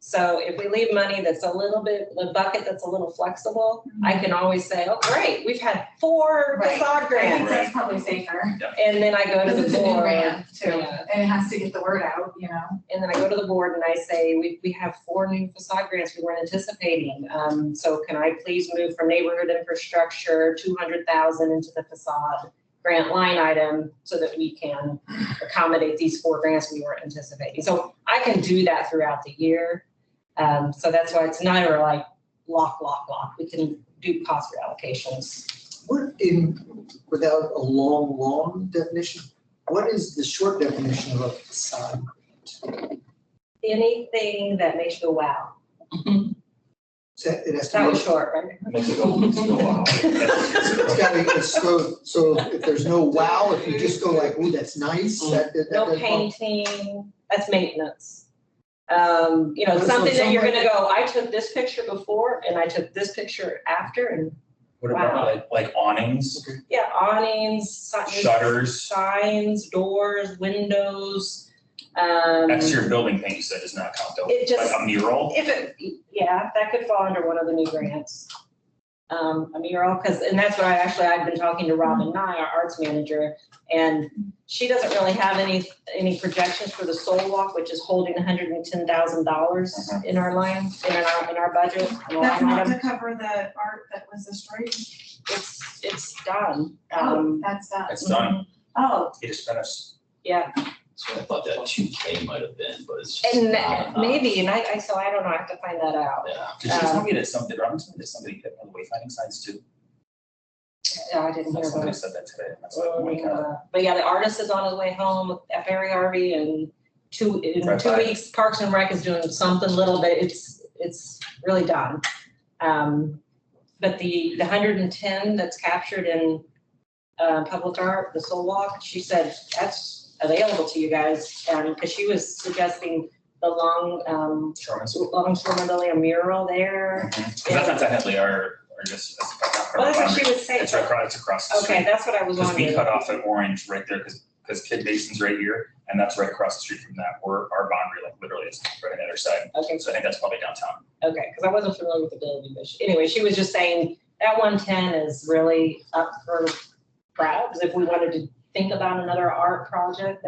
Speaker 7: So if we leave money that's a little bit, the bucket that's a little flexible, I can always say, oh, great, we've had 4
Speaker 1: Right.
Speaker 7: facade
Speaker 1: I think
Speaker 7: grants.
Speaker 1: that's probably safer.
Speaker 7: And then I go to
Speaker 1: Because
Speaker 7: the
Speaker 1: it's a new
Speaker 7: board.
Speaker 1: grant too,
Speaker 7: Yeah.
Speaker 1: and it has to get the word out,
Speaker 7: And then I go to the board and I say, we have 4 new facade grants we weren't anticipating. So can I please move from neighborhood infrastructure, 200,000 into the facade grant line item so that we can accommodate these 4 grants we weren't anticipating. So I can do that throughout the year. So that's why it's never like lock. We can do cost reallocations.
Speaker 8: Without a long definition, what is the short definition of a facade?
Speaker 7: Anything that makes you go, wow.
Speaker 8: It has to
Speaker 7: That
Speaker 8: be,
Speaker 7: was short, right?
Speaker 3: Makes it go, wow.
Speaker 8: it's gotta be, so if there's no wow, if you just go like, ooh, that's nice, that.
Speaker 7: No painting, that's maintenance.
Speaker 8: So
Speaker 7: Something that you're
Speaker 8: somebody-
Speaker 7: gonna go, I took this picture before and I took this picture after, and
Speaker 2: What about like awnings,
Speaker 7: yeah, awnings,
Speaker 2: shutters?
Speaker 7: signs, doors, windows.
Speaker 2: Exterior building paint, you said does not count though,
Speaker 7: It just-
Speaker 2: like a mural?
Speaker 7: That could fall under one of the new grants. A mural, and that's what I've been talking to Robin Nye, our arts manager, and she doesn't really have any projections for the Soul Walk, which is holding $110,000 in our line, in our budget. in our
Speaker 1: That's
Speaker 7: line
Speaker 1: not
Speaker 7: item.
Speaker 1: to cover the art that was destroyed.
Speaker 7: It's done.
Speaker 1: That's done.
Speaker 2: It's done.
Speaker 1: Oh,
Speaker 2: He just finished.
Speaker 7: Yeah,
Speaker 3: So I thought that 2K might have been, but it's just
Speaker 7: and
Speaker 3: not enough.
Speaker 7: maybe, and I don't know, I have to find that out.
Speaker 3: Yeah.
Speaker 2: Did she tell me that somebody hit on the wayfinding signs too?
Speaker 7: I didn't hear
Speaker 2: Somebody
Speaker 7: that.
Speaker 2: said that today. And I was like, oh my God.
Speaker 7: But yeah, the artist is on his way home at Barry Harvey, and in 2 weeks, Parks and Rec is doing something little, but it's really done. But the 110 that's captured in public art, the Soul Walk, she said that's available to you guys, because she was suggesting the long Sherman Building, a mural there.
Speaker 2: Because that's not technically our just.
Speaker 7: Well, that's what she was saying.
Speaker 2: It's across the street.
Speaker 7: Okay, that's what I was
Speaker 2: Because we
Speaker 7: wondering.
Speaker 2: cut off at Orange right there, because Kid Basin's right here, and that's right across the street from that, where our boundary like literally is right on the other side.
Speaker 7: Okay,
Speaker 2: So I think that's probably downtown.
Speaker 7: okay, because I wasn't familiar with the building, but anyway, she was just saying that 110 is really up for grabs if we wanted to think about another art project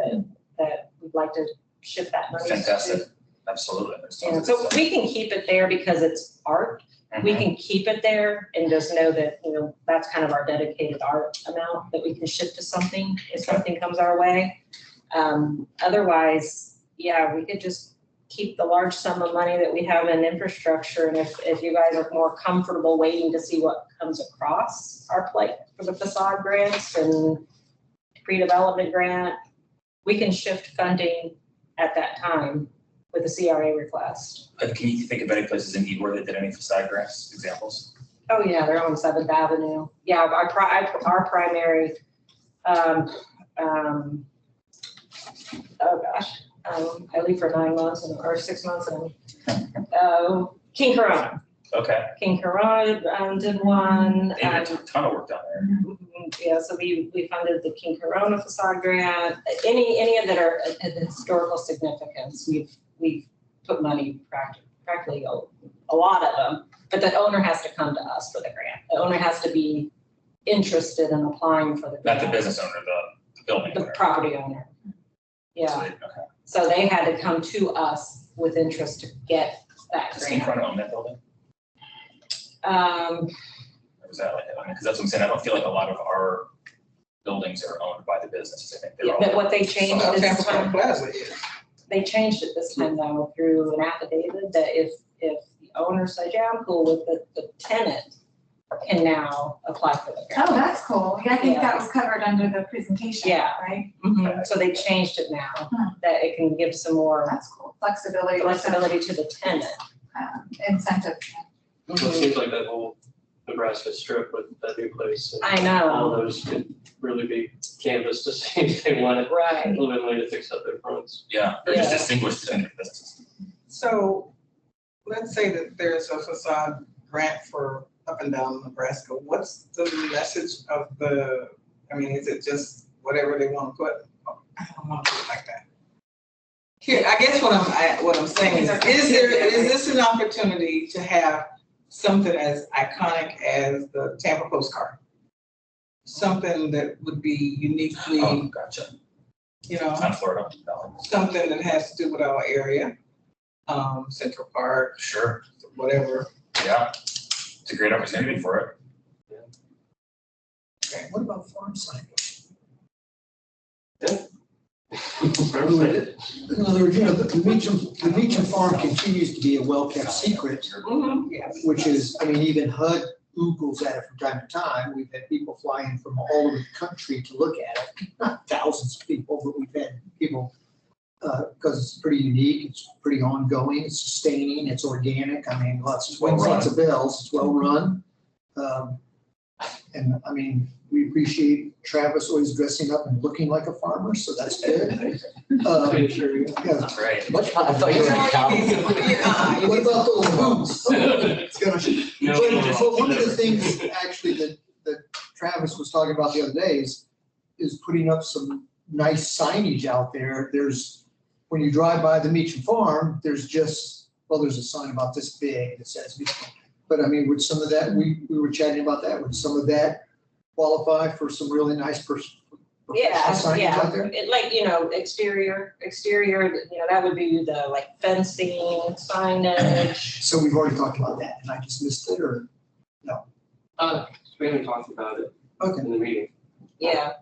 Speaker 7: that we'd like to shift that money to.
Speaker 2: Fantastic. Absolutely. There's tons
Speaker 7: Yeah,
Speaker 2: of
Speaker 7: so
Speaker 2: stuff.
Speaker 7: we can keep it there because it's art. We
Speaker 2: Mhm.
Speaker 7: can keep it there and just know that, that's kind of our dedicated art amount that we can shift to something if something comes our way. Otherwise, yeah, we could just keep the large sum of money that we have in infrastructure. And if you guys are more comfortable waiting to see what comes across our plate for the facade grants and pre-development grant, we can shift funding at that time with the CRA request.
Speaker 2: Can you think of any places in Ybor that did any facade grants examples?
Speaker 7: Oh, yeah, they're on 7th Avenue. Yeah, our primary, oh gosh, I leave for 9 months or 6 months and, King Corona.
Speaker 2: Okay.
Speaker 7: King Corona, did one.
Speaker 2: They did a ton of work down there.
Speaker 7: Yeah, so we funded the King Corona facade grant. Any of that are of historical significance, we've put money practically a lot of them. But the owner has to come to us for the grant. The owner has to be interested in applying for the grant.
Speaker 2: Not the business owner, the building
Speaker 7: The
Speaker 2: owner.
Speaker 7: property owner.
Speaker 2: So
Speaker 7: Yeah,
Speaker 2: they- Okay.
Speaker 7: so they had to come to us with interest to get that
Speaker 2: Does King
Speaker 7: grant.
Speaker 2: Corona own that building?
Speaker 7: Um,
Speaker 2: Or is that like, because that's what I'm saying, I don't feel like a lot of our buildings are owned by the businesses. I think they're
Speaker 7: yeah,
Speaker 2: all.
Speaker 7: but what they changed
Speaker 4: Well,
Speaker 7: this
Speaker 4: Tampa
Speaker 7: time.
Speaker 4: Plaza is.
Speaker 7: They changed it this time though through an affidavit that if the owner says, yeah, I'm cool with it, the tenant can now apply for the grant.
Speaker 1: Oh, that's cool. Yeah, I think that was covered under the presentation,
Speaker 7: Yeah.
Speaker 1: right?
Speaker 7: So they changed it now,
Speaker 1: Hmm.
Speaker 7: that it can give some more
Speaker 1: That's cool. Flexibility.
Speaker 7: flexibility to the tenant.
Speaker 1: Incentive.
Speaker 6: So it seems like that whole Nebraska strip with that new place. and
Speaker 7: I know.
Speaker 6: All those could really be canvassed to see if they wanted a
Speaker 7: Right.
Speaker 6: little bit of money to fix up their fronts.
Speaker 2: Yeah, or just
Speaker 7: Yeah.
Speaker 2: distinguish between the businesses.
Speaker 4: So let's say that there's a facade grant for up and down Nebraska. What's the message of the, I mean, is it just whatever they want to put? I don't want to put it like that. Here, I guess what I'm saying is this an opportunity to have something as iconic as the Tampa postcard? Something that would be uniquely,
Speaker 2: Oh, gotcha.
Speaker 4: you know,
Speaker 2: On Florida. No.
Speaker 4: something that has to do with our area, Central Park,
Speaker 2: Sure,
Speaker 4: whatever.
Speaker 2: yeah. It's a great opportunity for it.
Speaker 4: Okay.
Speaker 8: What about farm signage?
Speaker 6: Remember that?
Speaker 8: In other words, you know, the Meacham Farm continues to be a well-kept secret,
Speaker 4: Yes.
Speaker 8: which is, I mean, even HUD Googles at it from time to time. We've had people fly in from all over the country to look at it. Not thousands of people, but we've had people, because it's pretty unique, it's pretty ongoing, it's sustaining, it's organic. I mean, lots of bells, it's well-run. And I mean, we appreciate Travis always dressing up and looking like a farmer, so that's good.
Speaker 6: Pretty sure you-
Speaker 8: Yeah.
Speaker 2: That's right.
Speaker 3: I thought you were gonna count.
Speaker 8: What about those boots? It's gonna-
Speaker 2: No,
Speaker 8: But one of the things actually that Travis was talking about the other day is putting up some nice signage out there. When you drive by the Meacham Farm, there's a sign about this big that says Meacham. But I mean, would some of that, we were chatting about that, would some of that qualify for some really nice professional
Speaker 7: Yeah,
Speaker 8: signage out there?
Speaker 7: It, like, exterior, that would be the like fencing, signage.
Speaker 8: So we've already talked about that, and I just missed it, or,
Speaker 6: We haven't talked about it
Speaker 8: okay.
Speaker 6: in the meeting.
Speaker 7: Yeah,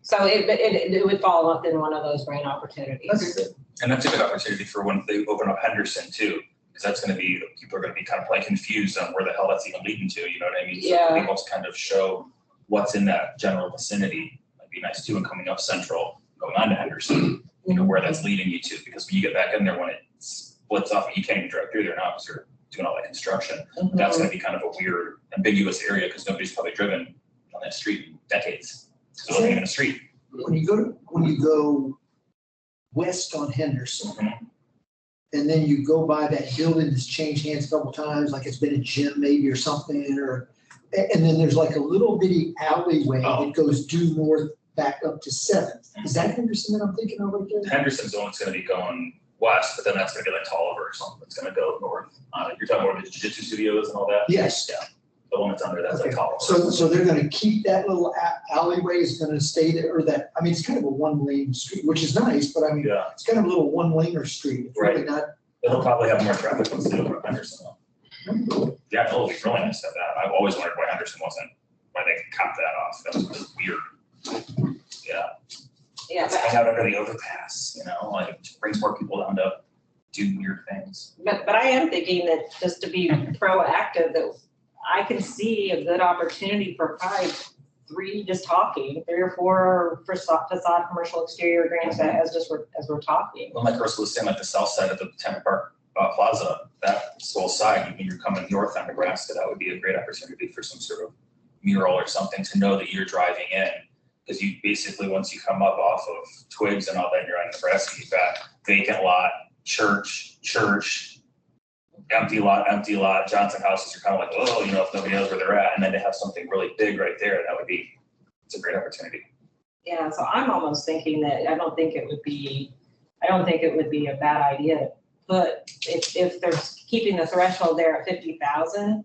Speaker 7: so it would fall up in one of those grant opportunities.
Speaker 8: Okay, good.
Speaker 2: And that's a good opportunity for when they open up Henderson too, because that's gonna be, people are gonna be kind of like confused on where the hell that's even leading to, you know what I mean? So
Speaker 7: Yeah.
Speaker 2: being able to kind of show what's in that general vicinity might be nice too, and coming up Central, going on to Henderson, you know, where that's leading you to, because when you get back in there, when it splits off, you can't even drive through there now because you're doing all that construction.
Speaker 7: Mhm.
Speaker 2: That's gonna be kind of a weird ambiguous area, because nobody's probably driven on that street in decades. So it's not even a street.
Speaker 8: When you go west on Henderson,
Speaker 2: Mhm.
Speaker 8: and then you go by that building that's changed hands a couple times, like it's been a gym maybe or something, and then there's like a little bitty alleyway
Speaker 2: Oh.
Speaker 8: that goes due north back up to Seventh. Is that Henderson that I'm thinking of right there?
Speaker 2: Henderson's the one that's gonna be going west, but then that's gonna be like Tolliver or something, that's gonna go north. You're talking about the jiu-jitsu studios and all that?
Speaker 8: Yes.
Speaker 2: Yeah, the one that's under, that's like
Speaker 8: Okay.
Speaker 2: Tolliver.
Speaker 8: So they're gonna keep that little alleyway is gonna stay there, or that, I mean, it's kind of a one-lane street, which is nice, but I mean,
Speaker 2: Yeah,
Speaker 8: it's kind of a little one-laner street. It's really not.
Speaker 2: it'll probably have more traffic once they open up Henderson though. Yeah, it'll be really nice to have that. I've always wondered why Henderson wasn't, why they copped that off. That was weird. Yeah,
Speaker 7: Yeah,
Speaker 2: let's hang out under the overpass, you know, like it just brings more people down to do weird things.
Speaker 7: but I am thinking that just to be proactive, that I can see a good opportunity for probably three or four facade commercial exterior grants as we're talking.
Speaker 2: Well, like Russell was saying, like the south side of the Tampa Park Plaza, that whole side, when you're coming north on Nebraska, that would be a great opportunity for some sort of mural or something to know that you're driving in. Because you basically, once you come up off of Twigs and all that, you're on Nebraska, you've got vacant lot, church, empty lot, Johnson houses are kind of like, oh, you know, if nobody knows where they're at, and then to have something really big right there, it's a great opportunity.
Speaker 7: Yeah, so I'm almost thinking that I don't think it would be a bad idea to put, if they're keeping the threshold there at 50,000,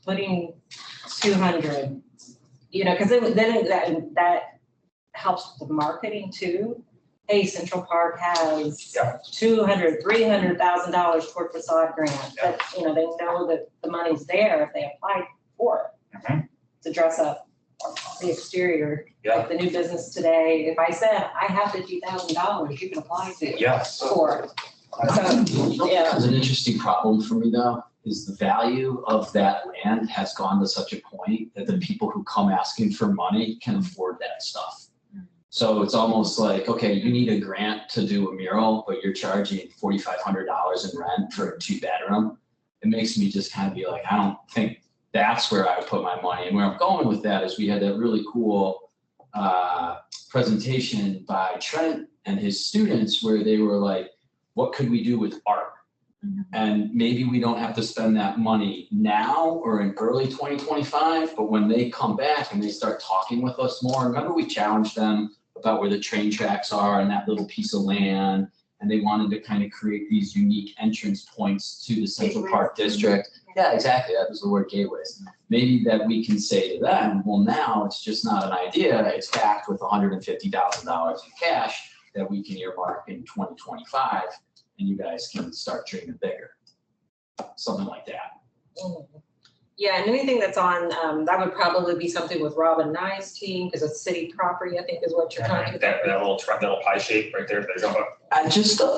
Speaker 7: putting 200, you know, because then that helps with the marketing too. Hey, Central Park has $200,000, $300,000 toward facade grant.
Speaker 2: Yeah.
Speaker 7: But, you know, they know that the money's there if they apply for it to dress up the exterior.
Speaker 2: Yeah.
Speaker 7: Like the new business today, if I said, I have $50,000 you can apply to.
Speaker 2: Yes.
Speaker 7: For. So, yeah.
Speaker 3: There's an interesting problem for me though, is the value of that land has gone to such a point that the people who come asking for money can afford that stuff. So it's almost like, okay, you need a grant to do a mural, but you're charging $4,500 in rent for a 2-bedroom. It makes me just kind of be like, I don't think that's where I would put my money. And where I'm going with that is we had that really cool presentation by Trent and his students where they were like, what could we do with art? And maybe we don't have to spend that money now or in early 2025, but when they come back and they start talking with us more, remember we challenged them about where the train tracks are and that little piece of land, and they wanted to kind of create these unique entrance points to the Central Park District. Yeah, exactly, that was the word, gateways. Maybe that we can say to them, well, now it's just not an idea, it's backed with $150,000 in cash that we can earmark in 2025, and you guys can start dreaming bigger. Something like that.
Speaker 7: Yeah, and anything that's on, that would probably be something with Robin Nye's team, because it's city property, I think is what you're talking about.
Speaker 2: That little pie shape right there, there's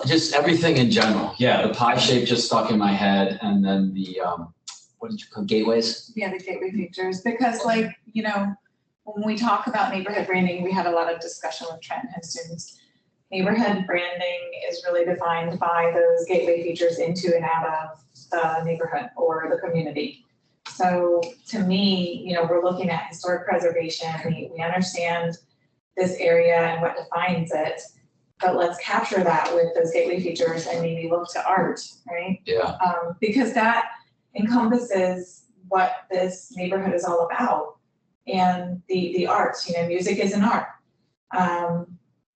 Speaker 3: Just everything in general. Yeah, the pie shape just stuck in my head, and then the, what did you call gateways?
Speaker 1: Yeah, the gateway features, because like, you know, when we talk about neighborhood branding, we had a lot of discussion with Trent and his students. Neighborhood branding is really defined by those gateway features into and out of the neighborhood or the community. So to me, you know, we're looking at historic preservation. We understand this area and what defines it, but let's capture that with those gateway features and maybe look to art, right?
Speaker 3: Yeah.
Speaker 1: Because that encompasses what this neighborhood is all about, and the arts. You know, music is an art.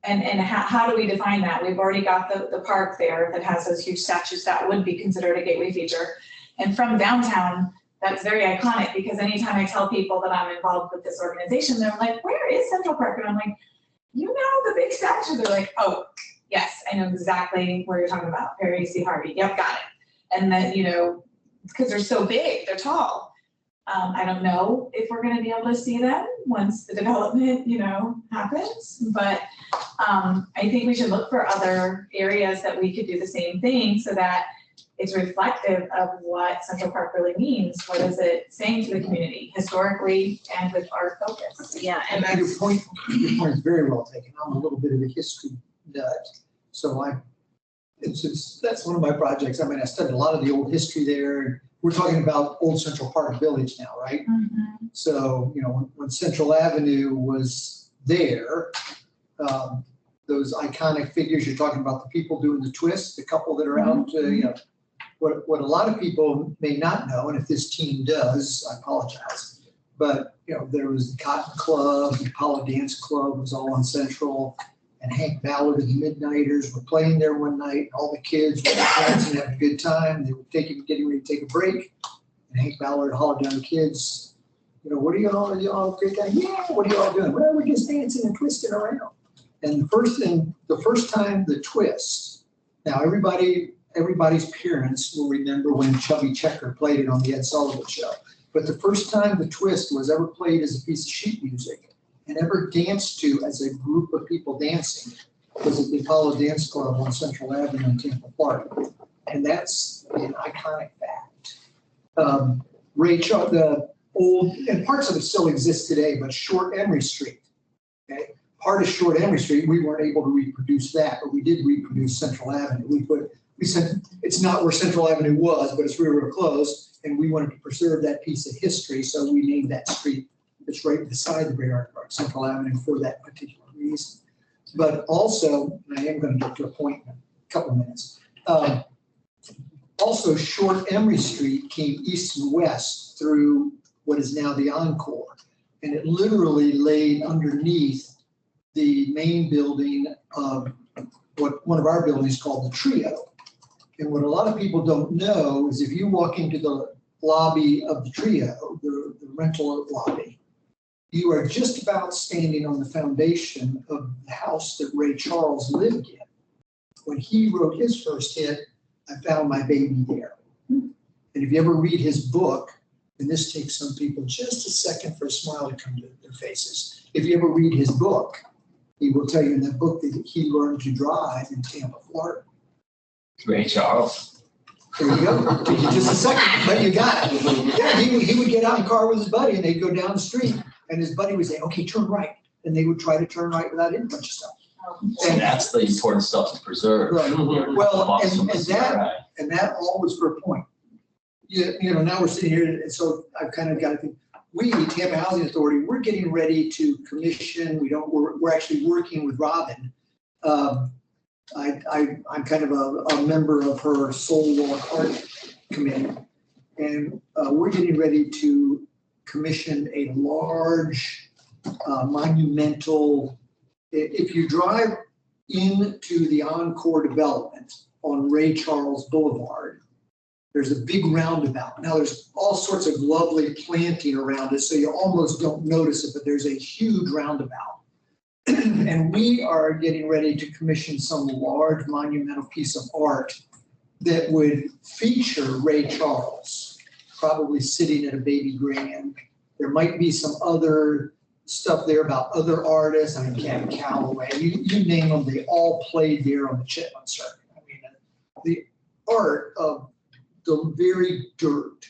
Speaker 1: And how do we define that? We've already got the park there that has those huge statues that would be considered a gateway feature. And from downtown, that's very iconic, because anytime I tell people that I'm involved with this organization, they're like, where is Central Park? And I'm like, you know, the big statue. They're like, oh, yes, I know exactly where you're talking about. Perry C. Harvey. Yep, got it. And then, you know, because they're so big, they're tall. I don't know if we're going to be able to see them once the development, you know, happens, but I think we should look for other areas that we could do the same thing, so that it's reflective of what Central Park really means. What is it saying to the community historically and with our focus?
Speaker 7: Yeah,
Speaker 8: And your point is very well taken. I'm a little bit of a history nut, so that's one of my projects. I mean, I studied a lot of the old history there. We're talking about Old Central Park Village now, right?
Speaker 1: Mm-hmm.
Speaker 8: So, you know, when Central Avenue was there, those iconic figures, you're talking about the people doing the twist, the couple that are out, you know, what a lot of people may not know, and if this team does, I apologize, but, you know, there was the Cotton Club, the Apollo Dance Club was all on Central, and Hank Ballard and the Midnighters were playing there one night, and all the kids were dancing, having a good time. They were getting ready to take a break, and Hank Ballard hollered down the kids, you know, what are y'all great guy? Yeah, what are y'all doing? Well, we're just dancing and twisting around. And the first time the twist, now everybody's parents will remember when Chubby Checker played it on the Ed Sullivan Show. But the first time the twist was ever played as a piece of sheet music and ever danced to as a group of people dancing was at the Apollo Dance Club on Central Avenue in Tampa, Florida. And that's an iconic fact. The old, and parts of it still exist today, but Short Emery Street, okay? Part of Short Emery Street, we weren't able to reproduce that, but we did reproduce Central Avenue. It's not where Central Avenue was, but it's real close, and we wanted to preserve that piece of history, so we named that street that's right beside the Great Art Park, Central Avenue, for that particular reason. But also, and I am going to get to a point in a couple of minutes. Also, Short Emery Street came east and west through what is now the Encore. And it literally laid underneath the main building of what one of our buildings called the Trio. And what a lot of people don't know is if you walk into the lobby of the Trio, the rental lobby, you are just about standing on the foundation of the house that Ray Charles lived in. When he wrote his first hit, I Found My Baby There. And if you ever read his book, and this takes some people just a second for a smile to come to their faces. If you ever read his book, he will tell you in that book that he learned to drive in Tampa, Florida.
Speaker 3: Ray Charles.
Speaker 8: There you go. Took you just a second, but you got it. Yeah, he would get out in the car with his buddy and they'd go down the street and his buddy would say, okay, turn right. And they would try to turn right without any bunch of stuff.
Speaker 3: And that's the important stuff to preserve.
Speaker 8: Right. Well,
Speaker 3: Lost from the CRI.
Speaker 8: and that all was for a point. You know, now we're sitting here, and so I've kind of got to think, we, Tampa Housing Authority, we're getting ready to commission, we're actually working with Robin. I'm kind of a member of her Soul Walk Art Committee. And we're getting ready to commission a large monumental, if you drive into the Encore development on Ray Charles Boulevard, there's a big roundabout. Now there's all sorts of lovely planting around it, so you almost don't notice it, but there's a huge roundabout. And we are getting ready to commission some large monumental piece of art that would feature Ray Charles, probably sitting at a baby grand. There might be some other stuff there about other artists. I mean, CAC Calloway, you name them, they all played there on the Chitlin circuit. I mean, the art of the very dirt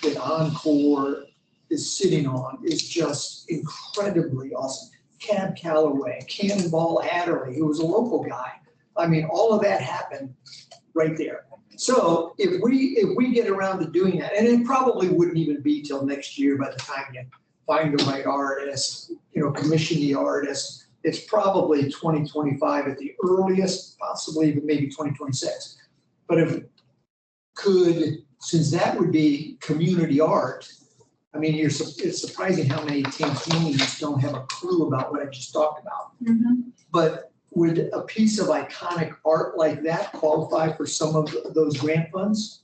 Speaker 8: that Encore is sitting on is just incredibly awesome. Cab Calloway, Cannonball Adderley, who was a local guy. I mean, all of that happened right there. So if we get around to doing that, and it probably wouldn't even be till next year by the time you find the right artist, you know, commission the artist, it's probably 2025 at the earliest, possibly even maybe 2026. But if since that would be community art, I mean, it's surprising how many Tampanians don't have a clue about what I just talked about.
Speaker 1: Mm-hmm.
Speaker 8: But would a piece of iconic art like that qualify for some of those grant funds?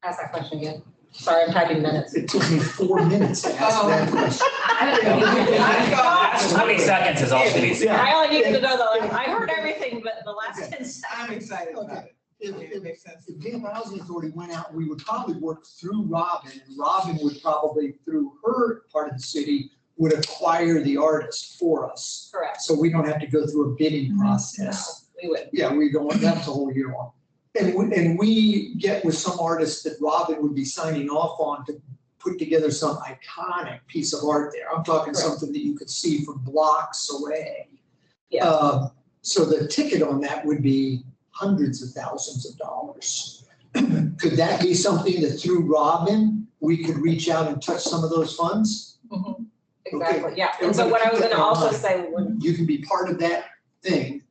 Speaker 7: Ask that question again. Sorry, I'm typing minutes.
Speaker 8: It took me 4 minutes to ask that question.
Speaker 2: That's 20 seconds is all she needs to do.
Speaker 7: I only needed to know that. I heard everything, but the last 10 seconds.
Speaker 4: I'm excited about
Speaker 8: Okay.
Speaker 4: it. It makes sense.
Speaker 8: If Tampa Housing Authority went out, we would probably work through Robin, and Robin would probably, through her part of the city, would acquire the artist for us.
Speaker 7: Correct.
Speaker 8: So we don't have to go through a bidding process.
Speaker 7: We would.
Speaker 8: Yeah, we don't want that to hold you on. And we get with some artists that Robin would be signing off on to put together some iconic piece of art there. I'm talking
Speaker 7: Correct.
Speaker 8: something that you could see from blocks away.
Speaker 7: Yeah.
Speaker 8: So the ticket on that would be hundreds of thousands of dollars. Could that be something that through Robin, we could reach out and touch some of those funds?
Speaker 7: Mhm. Exactly,
Speaker 8: Okay.
Speaker 7: yeah. And so what I was gonna also
Speaker 8: Keep
Speaker 7: say, when
Speaker 8: You can be part of that thing.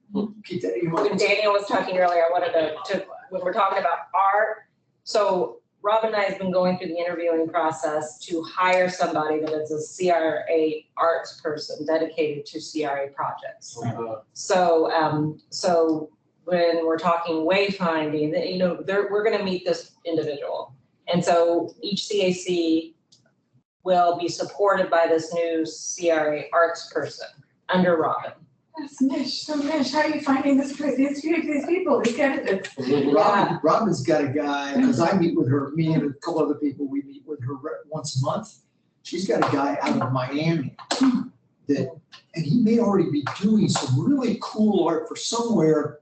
Speaker 8: Keep that in mind.
Speaker 7: Daniel was talking earlier, I wanted when we're talking about art, so Rob and I have been going through the interviewing process to hire somebody that is a CRA arts person dedicated to CRA projects. So when we're talking wayfinding, that, you know, we're gonna meet this individual. And so each CAC will be supported by this new CRA arts person under Robin.
Speaker 1: That's Mish, so Mish, how are you finding these people, these candidates?
Speaker 8: Robin's got a guy, because I meet with her, me and a couple other people, we meet with her once a month. She's got a guy out of Miami and he may already be doing some really cool art for somewhere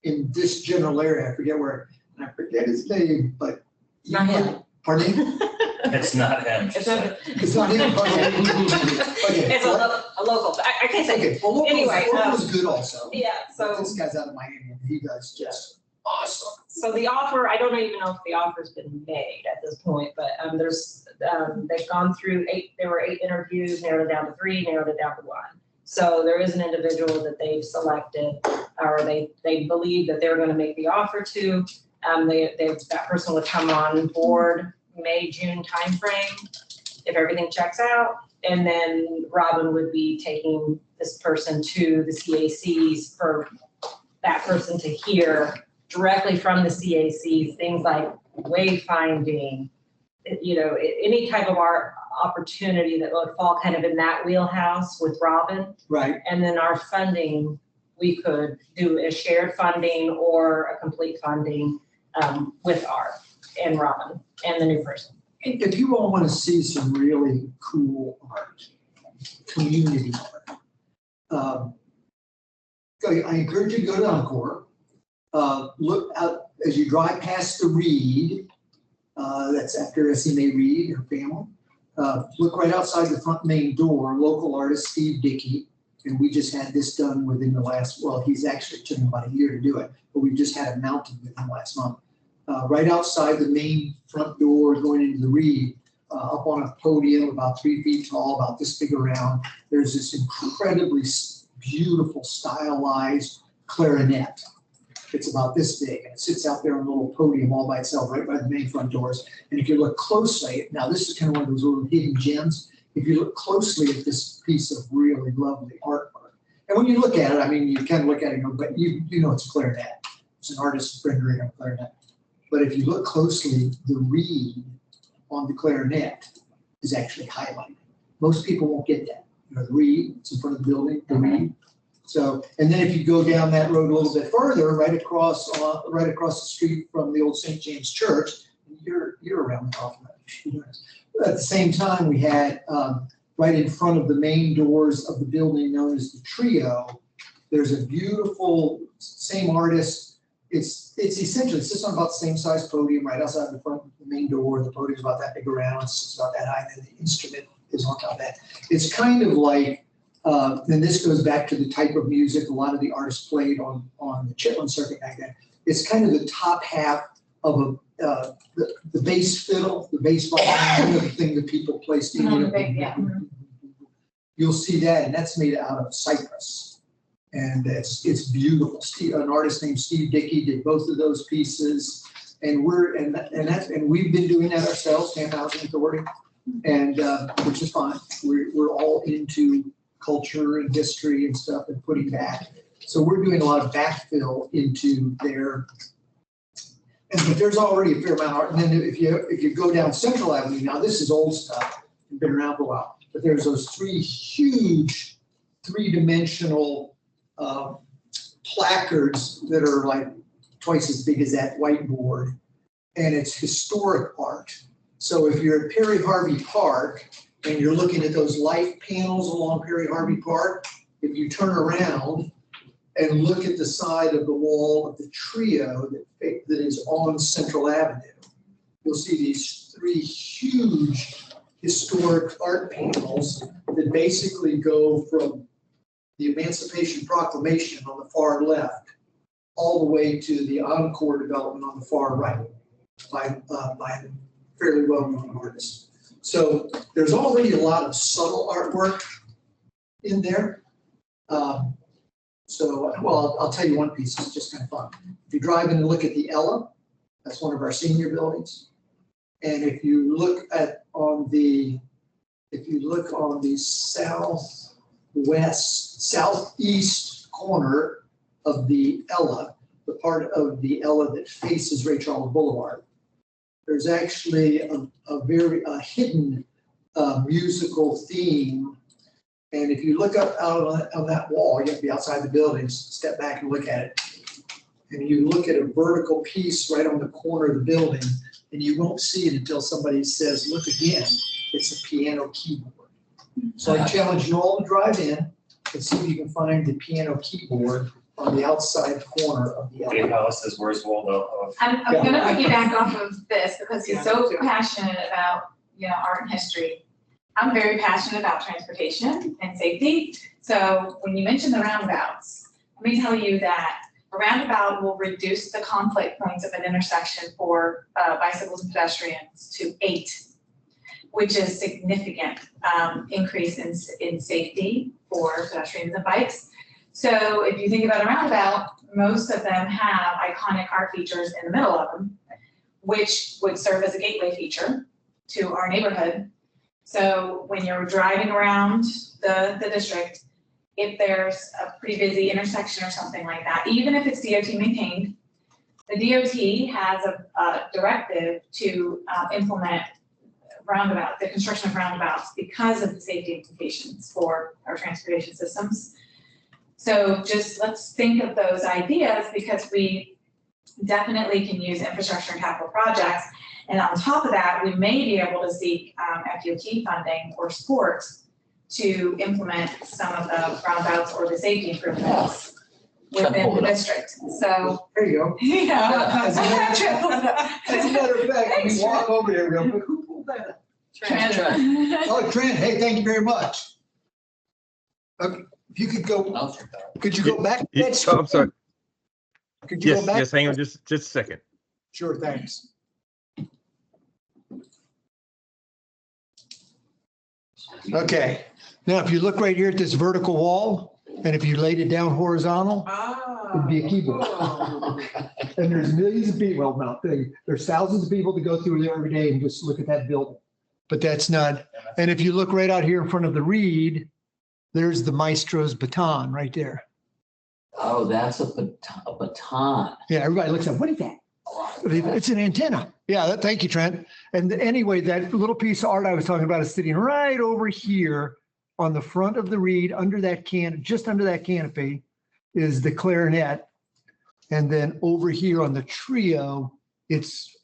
Speaker 8: in this general area. I forget where, and I forget his name, but.
Speaker 7: Not him.
Speaker 8: Pardon me?
Speaker 2: It's not him.
Speaker 7: It's not,
Speaker 8: It's not him. Okay.
Speaker 7: it's a local, I can't say,
Speaker 8: Okay, well,
Speaker 7: Anyway,
Speaker 8: local's good also.
Speaker 7: yeah, so.
Speaker 8: This guy's out of Miami and he does just awesome.
Speaker 7: So the offer, I don't even know if the offer's been made at this point, but they've gone through there were 8 interviews, narrowed it down to 3, narrowed it down to 1. So there is an individual that they've selected, or they believe that they're gonna make the offer to. That person would come on board May, June timeframe, if everything checks out. And then Robin would be taking this person to the CACs for that person to hear directly from the CACs, things like wayfinding, any type of art opportunity that would fall kind of in that wheelhouse with Robin.
Speaker 8: Right.
Speaker 7: And then our funding, we could do a shared funding or a complete funding with Art and Robin and the new person.
Speaker 8: If you all want to see some really cool art, community art, I encourage you to go to Encore. Look out as you drive past the Reed. That's after SMA Reed, her family. Look right outside the front main door, local artist Steve Dickey. And we just had this done within the last, well, he's actually took him about a year to do it, but we just had it mounted with him last month. Right outside the main front door going into the Reed, up on a podium about 3 feet tall, about this big around, there's this incredibly beautiful stylized clarinet. It's about this big, and it sits out there on a little podium all by itself, right by the main front doors. And if you look closely, now this is kind of one of those little hidden gems. If you look closely at this piece of really lovely artwork, and when you look at it, I mean, you kind of look at it and go, but you know it's a clarinet. It's an artist's rendering of a clarinet. But if you look closely, the reed on the clarinet is actually highlighted. Most people won't get that. The reed, it's in front of the building, the reed. So, and then if you go down that road a little bit further, right across the street from the old St. James Church, you're around the top of that. At the same time, we had right in front of the main doors of the building known as the Trio, there's a beautiful, same artist. It's essentially, it sits on about the same size podium right outside the front of the main door. The podium's about that big around, it's about that high, and the instrument is on top of that. It's kind of like, and this goes back to the type of music a lot of the artists played on the Chitlin circuit back then. It's kind of the top half of the bass fiddle, the bass violin, the thing that people play. You'll see that, and that's made out of cypress. And it's beautiful. An artist named Steve Dickey did both of those pieces, and we've been doing that ourselves, Tampa Housing Authority, and which is fine. We're all into culture and history and stuff and putting back. So we're doing a lot of backfill into there. But there's already a fair amount of art. And then if you go down Central Avenue, now this is old stuff, it's been around for a while. But there's those three huge three-dimensional placards that are like twice as big as that whiteboard, and it's historic art. So if you're at Perry Harvey Park and you're looking at those light panels along Perry Harvey Park, if you turn around and look at the side of the wall of the Trio that is on Central Avenue, you'll see these three huge historic art panels that basically go from the Emancipation Proclamation on the far left, all the way to the Encore development on the far right by fairly well-known artists. So there's already a lot of subtle artwork in there. I'll tell you one piece, it's just kind of fun. If you drive in and look at the Ella, that's one of our senior buildings. And if you look on the southeast corner of the Ella, the part of the Ella that faces Ray Charles Boulevard, there's actually a hidden musical theme. And if you look up out on that wall, you have to be outside the building, step back and look at it. And you look at a vertical piece right on the corner of the building, and you won't see it until somebody says, look again, it's a piano keyboard. So I challenge you all to drive in and see if you can find the piano keyboard on the outside corner of the
Speaker 2: Dave
Speaker 8: elevator.
Speaker 2: Hollis says, where's Waldo?
Speaker 1: I'm gonna piggyback off of this because he's so passionate about, art and history. I'm very passionate about transportation and safety. So when you mention the roundabouts, let me tell you that a roundabout will reduce the conflict points of an intersection for bicycles and pedestrians to 8, which is significant increase in safety for pedestrians and bikes. So if you think about a roundabout, most of them have iconic art features in the middle of them, which would serve as a gateway feature to our neighborhood. So when you're driving around the district, if there's a pretty busy intersection or something like that, even if it's DOT maintained, the DOT has a directive to implement roundabout, the construction of roundabouts because of the safety implications for our transportation systems. So just let's think of those ideas because we definitely can use infrastructure and capital projects. And on top of that, we may be able to seek FDOT funding or support to implement some of the roundabouts or the safety improvements within the district. So,
Speaker 8: There you go.
Speaker 1: yeah.
Speaker 8: As a matter of fact, we walk over there real quick. Who pulled that? Oh, Trent, hey, thank you very much. Okay, if you could go, could you go back? to that
Speaker 9: Oh, I'm sorry.
Speaker 8: Could you go
Speaker 9: Yes,
Speaker 8: back?
Speaker 9: yes, hang on just a second.
Speaker 8: Sure, thanks. Okay, now if you look right here at this vertical wall, and if you laid it down horizontal, it'd be a keyboard. And there's millions of people, well, there's thousands of people that go through there every day and just look at that building. But that's not, and if you look right out here in front of the Reed, there's the maestro's baton right there.
Speaker 3: Oh, that's a baton.
Speaker 8: Yeah, everybody looks at, what is that? It's an antenna. Yeah, thank you, Trent. And anyway, that little piece of art I was talking about is sitting right over here on the front of the Reed, under that just under that canopy is the clarinet. And then over here on the trio, it's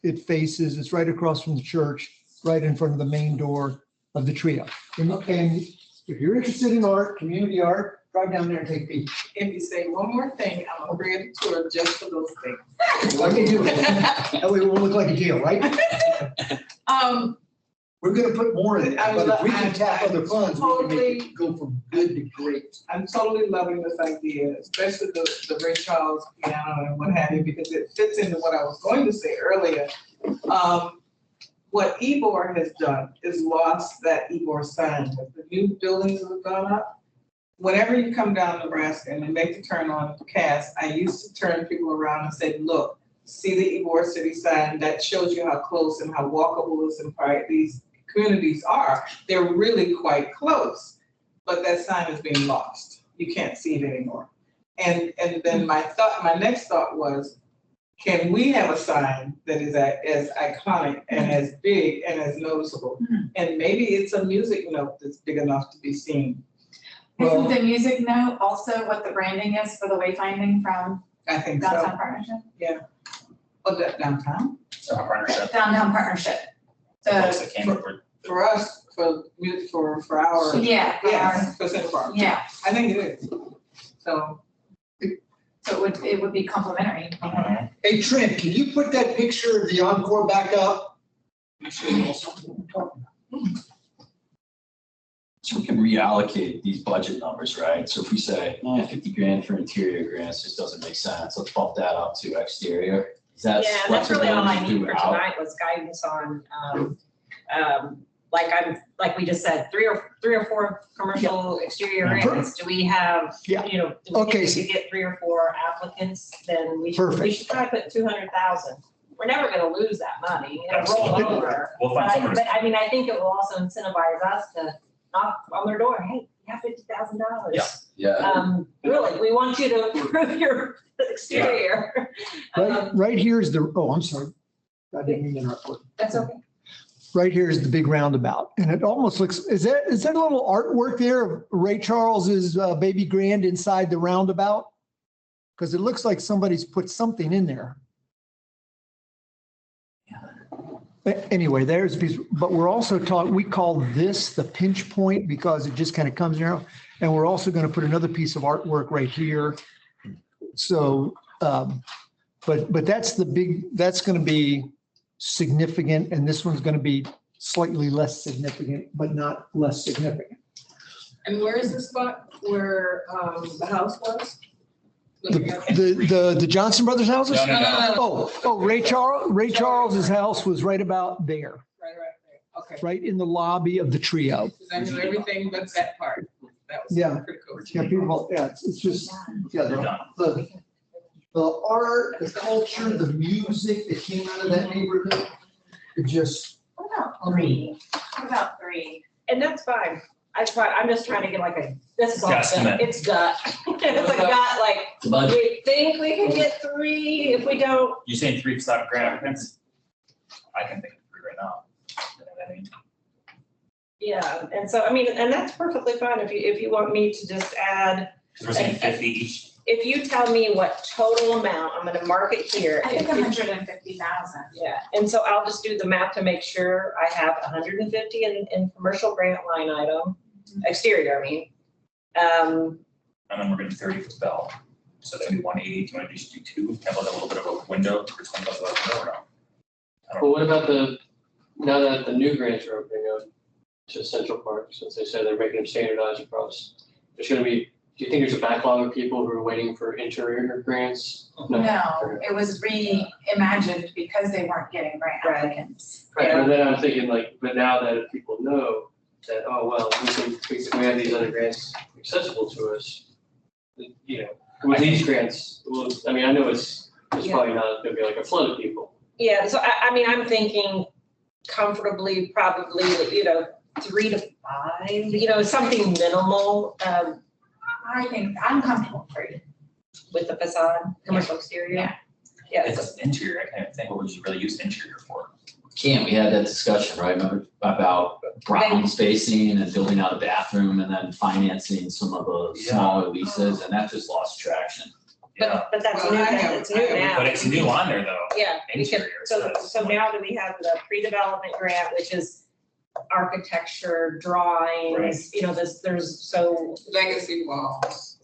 Speaker 8: right across from the church, right in front of the main door of the trio. And if you're interested in art, community art, drive down there and take a peek.
Speaker 4: If you say one more thing, I'm gonna bring a tour just for those things.
Speaker 8: Like they do. That way it won't look like a jail, right? We're gonna put more in it, but if we can tap other funds, we can make it go from good to great.
Speaker 4: I'm totally loving this idea, especially the Ray Charles piano and what have you, because it fits into what I was going to say earlier. What Ybor has done is lost that Ybor sign. The new buildings have gone up. Whenever you come down Nebraska and you make the turn on CAC, I used to turn people around and say, look, see the Ybor City sign? That shows you how close and how walkable these communities are. They're really quite close, but that sign is being lost. You can't see it anymore. And then my next thought was, can we have a sign that is as iconic and as big and as noticeable? And maybe it's a music note that's big enough to be seen.
Speaker 1: Isn't the music note also what the branding is for the wayfinding from
Speaker 4: I think so.
Speaker 1: Downtown Partnership?
Speaker 4: Yeah. Oh, that downtown?
Speaker 2: Partnership.
Speaker 1: Downtown Partnership.
Speaker 2: Folks
Speaker 1: So,
Speaker 2: that came over.
Speaker 4: For us, for our.
Speaker 1: yeah,
Speaker 4: Yes, for Central Park.
Speaker 1: yeah,
Speaker 4: I think it is. So.
Speaker 1: so it would be complimentary.
Speaker 8: Hey, Trent, can you put that picture of the Encore back up? Make sure you know something we're talking about.
Speaker 3: So we can reallocate these budget numbers, right? So if we say, 50 grand for interior grants just doesn't make sense, let's bump that up to exterior. Is that
Speaker 7: Yeah, that's really all I
Speaker 3: flexibility
Speaker 7: need for
Speaker 3: throughout?
Speaker 7: tonight was guidance on, like we just said, three or four commercial exterior
Speaker 3: Yeah.
Speaker 7: grants. Do we have,
Speaker 8: Yeah.
Speaker 7: you know, do we
Speaker 8: Okay,
Speaker 7: need
Speaker 8: so-
Speaker 7: to get 3 or 4 applicants? Then we
Speaker 8: Perfect.
Speaker 7: should try to put 200,000. We're never gonna lose that money. It'll roll
Speaker 2: Absolutely.
Speaker 7: over.
Speaker 2: We'll find somewhere to
Speaker 7: But I mean, I think it will also incentivize us to knock on their door. Hey, you have $50,000.
Speaker 2: Yeah.
Speaker 3: Yeah.
Speaker 7: Really, we want you to improve your exterior.
Speaker 8: Right here is I'm sorry. I didn't mean to interrupt.
Speaker 7: That's okay.
Speaker 8: Right here is the big roundabout, and it almost looks, is that a little artwork there of Ray Charles's baby grand inside the roundabout? Because it looks like somebody's put something in there. Anyway, there's, but we're also we call this the pinch point because it just kind of comes down. And we're also going to put another piece of artwork right here. So, but that's that's going to be significant, and this one's going to be slightly less significant, but not less significant.
Speaker 4: And where is the spot where the house was?
Speaker 8: The Johnson Brothers houses?
Speaker 2: No.
Speaker 8: Ray Charles's house was right about there,
Speaker 4: Right there. Okay.
Speaker 8: right in the lobby of the trio.
Speaker 4: Because I knew everything but that part. That was
Speaker 8: Yeah.
Speaker 4: pretty cool.
Speaker 8: Yeah, people, yeah, it's just, yeah,
Speaker 2: They're done.
Speaker 8: the art, the culture, the music that came out of that neighborhood, it just,
Speaker 7: What about three?
Speaker 1: What about 3?
Speaker 7: And that's fine. I'm just trying to get like this is all gut.
Speaker 2: Guesstimate.
Speaker 7: It's gut. It's a gut, like,
Speaker 3: The budget.
Speaker 7: we think we can get 3. If we don't,
Speaker 2: You saying 3 stock grant applicants? I can think of 3 right now. You know what I mean?
Speaker 7: yeah. And so, I mean, and that's perfectly fine if you want me to just add,
Speaker 2: 'Cause we're saying 50 each.
Speaker 7: if you tell me what total amount, I'm gonna mark it here.
Speaker 1: I think 150,000.
Speaker 7: Yeah, and so I'll just do the math to make sure I have 150 in commercial grant line item, exterior, I mean.
Speaker 2: And then we're gonna do 30 for Bell. So that'd be 180. Do you want to just do 2? Have like a little bit of a window for 20 bucks a window or no? I don't
Speaker 6: Well, what about now that the new grants are opening up to Central Park, since they said they're making them standardized across, there's gonna be, do you think there's a backlog of people who are waiting for interior grants?
Speaker 1: No, it was reimagined because they weren't getting grant
Speaker 7: Right.
Speaker 1: applicants.
Speaker 6: Right, but then I'm thinking like, but now that people know that, oh, well, we can basically have these other grants accessible to us, you know, with these grants, well, I mean, I know it's probably not gonna be like a flood of people.
Speaker 7: Yeah, so I mean, I'm thinking comfortably, probably, 3 to 5, something minimal,
Speaker 1: I think I'm comfortable with 3.
Speaker 7: with the facade, commercial exterior.
Speaker 1: Yeah.
Speaker 7: Yeah,
Speaker 2: It's just interior. I can't think, what would you really use interior for?
Speaker 3: Can't, we had that discussion, right, remember about ground spacing and building out a bathroom and then financing some of the
Speaker 2: Yeah.
Speaker 3: smaller leases, and that just lost traction.
Speaker 2: Yeah,
Speaker 7: but that's
Speaker 4: Well,
Speaker 7: new,
Speaker 4: I have-
Speaker 7: it's new now.
Speaker 2: but it's new on there though.
Speaker 7: Yeah, we can,
Speaker 2: Interior,
Speaker 7: so now do we have the pre-development grant, which is architecture, drawings, so
Speaker 4: Legacy walls.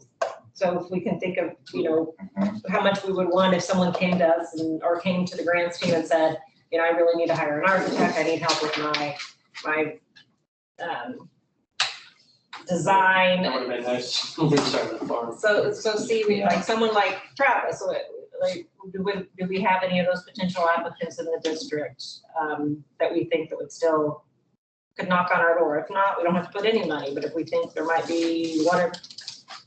Speaker 7: So if we can think of,
Speaker 2: Mhm.
Speaker 7: how much we would want if someone came to us or came to the grants team and said, I really need to hire an architect, I need help with my design.
Speaker 6: That would have been nice, when we started the farm.
Speaker 7: So see, like someone like Travis, do we have any of those potential applicants in the district, that we think that would still could knock on our door? If not, we don't have to put any money, but if we think there might be 1 or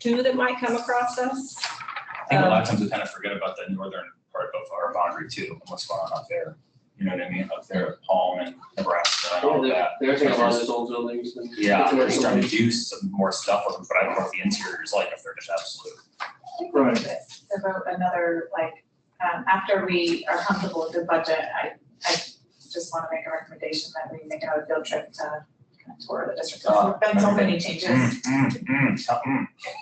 Speaker 7: 2 that might come across us.
Speaker 2: I think a lot of times we kind of forget about the northern part of our boundary too, and what's going on up there. You know what I mean? Up there at Palm and Nebraska and all of that.
Speaker 6: They're taking a lot of those old buildings and.
Speaker 2: Yeah, we're starting to do some more stuff with them, but I don't know if the interior is like, if they're just absolute.
Speaker 6: Right.
Speaker 1: About another, after we are comfortable with the budget, I just want to make a recommendation that we make a field trip to kind of tour the district. There's been so many changes.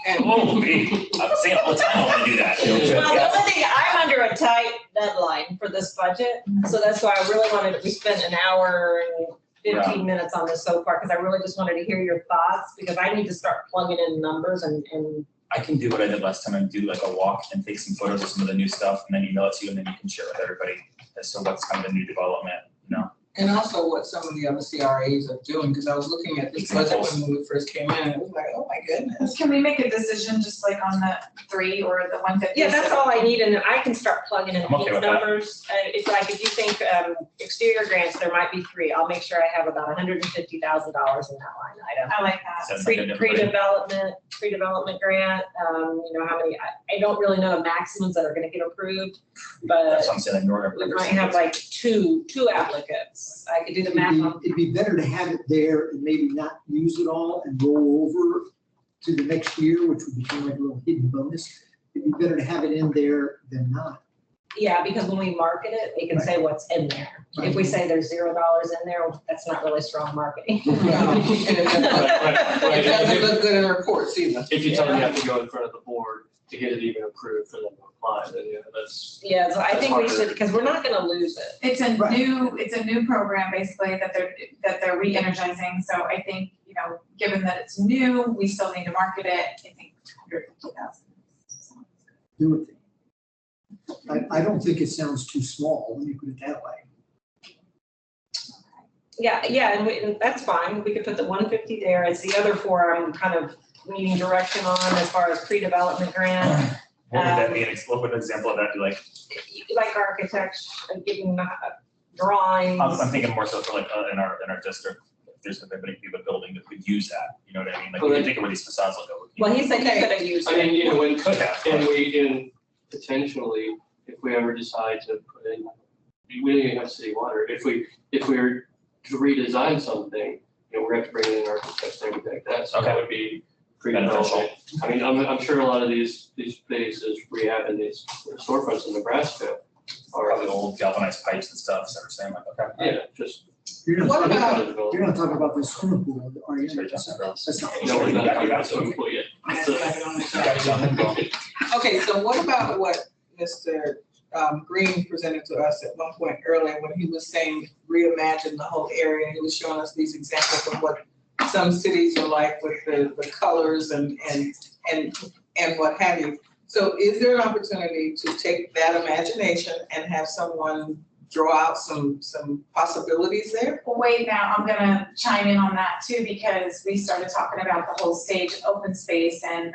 Speaker 4: And
Speaker 2: Oh, me. I'm saying all the time, I want to do that.
Speaker 3: Field trip.
Speaker 7: Well, the only thing, I'm under a tight deadline for this budget, so that's why I really wanted, we spent an hour and 15 minutes on this so far, because I really just wanted to hear your thoughts, because I need to start plugging in numbers and
Speaker 2: I can do what I did last time and do like a walk and take some photos of some of the new stuff and then email it to you and then you can share it with everybody as to what's kind of the new development,
Speaker 4: And also what some of the other CRAs are doing, because I was looking at this budget when we first came in, and it was like, oh my goodness.
Speaker 1: Can we make a decision just like on the 3 or the 150?
Speaker 7: yeah, that's all I need, and then I can start plugging in
Speaker 2: I'm okay
Speaker 7: these
Speaker 2: with that.
Speaker 7: numbers. It's like, if you think exterior grants, there might be 3, I'll make sure I have about $150,000 in that line item.
Speaker 1: I like that.
Speaker 2: Sounds like a different-
Speaker 7: Pre-development grant, how many, I don't really know the maximums that are gonna get approved, but
Speaker 2: That's what I'm saying, like northern.
Speaker 7: we might have like two applicants. I could do the math on.
Speaker 8: it'd be better to have it there and maybe not use it all and roll over to the next year, which would be kind of like a little hidden bonus. It'd be better to have it in there than not.
Speaker 7: Yeah, because when we market it, we can say what's in there. If we say there's $0 in there, that's not really strong marketing.
Speaker 4: No, and it doesn't look good in the reports either.
Speaker 6: If you tell them you have to go in front of the board to get it even approved for them to apply, then that's.
Speaker 7: Yeah, so I think we
Speaker 6: That's
Speaker 7: should,
Speaker 6: harder.
Speaker 7: because we're not gonna lose it.
Speaker 1: It's a
Speaker 8: Right.
Speaker 1: new program basically that they're re-energizing. So I think, given that it's new, we still need to market it. I think 150,000.
Speaker 8: Do it. I don't think it sounds too small when you put it that way.
Speaker 7: Yeah, and that's fine. We could put the 150 there. As the other 4, I'm kind of needing direction on as far as pre-development grant.
Speaker 2: What would that be? What would an example of that be like?
Speaker 7: Like architects, giving drawings.
Speaker 2: I'm thinking more so for like in our district, if there's a big building that could use that, you know what I mean? Like,
Speaker 6: Well,
Speaker 2: you think of where these facades look over.
Speaker 7: Well, he said he
Speaker 4: Okay.
Speaker 7: could have used
Speaker 6: I
Speaker 7: it.
Speaker 6: mean, you know, when,
Speaker 2: Could have.
Speaker 6: and potentially, if we ever decide to put in, we don't even have city water, if we were to redesign something, you know, we're gonna have to bring in architects and everything like that, so that
Speaker 2: Okay.
Speaker 6: would be pre-development. I mean, I'm sure a lot of these places rehab and these storefronts in Nebraska are,
Speaker 2: Probably old galvanized pipes and stuff, so we're saying like, okay.
Speaker 6: yeah, just.
Speaker 8: You're not,
Speaker 4: What
Speaker 8: talking-
Speaker 4: about-
Speaker 8: you're not talking about the swimming pool, are you?
Speaker 2: Sorry, Justin.
Speaker 8: That's not.
Speaker 6: No, we're not talking about swimming pool yet.
Speaker 4: Okay, so what about what Mr. Green presented to us at one point earlier when he was saying reimagine the whole area? He was showing us these examples of what some cities are like with the colors and what have you. So is there an opportunity to take that imagination and have someone draw out some possibilities there?
Speaker 1: Well, wait, now I'm gonna chime in on that too, because we started talking about the whole stage open space and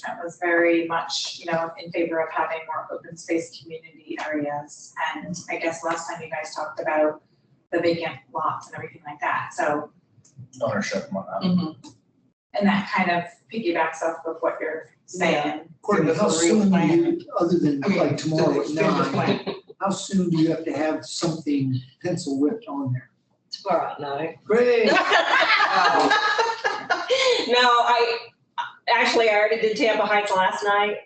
Speaker 1: that was very much, you know, in favor of having more open space community areas. And I guess last time you guys talked about the vacant lots and everything like that, so,
Speaker 2: Ownership and whatnot.
Speaker 1: and that kind of piggybacks off of what you're saying.
Speaker 8: Courtney, how soon do you, other than
Speaker 4: I mean,
Speaker 8: like tomorrow at
Speaker 4: to extend the
Speaker 8: 9,
Speaker 4: plan.
Speaker 8: how soon do you have to have something pencil whipped on there?
Speaker 7: Tomorrow night.
Speaker 8: Great.
Speaker 7: No, I already did Tampa Heights last night.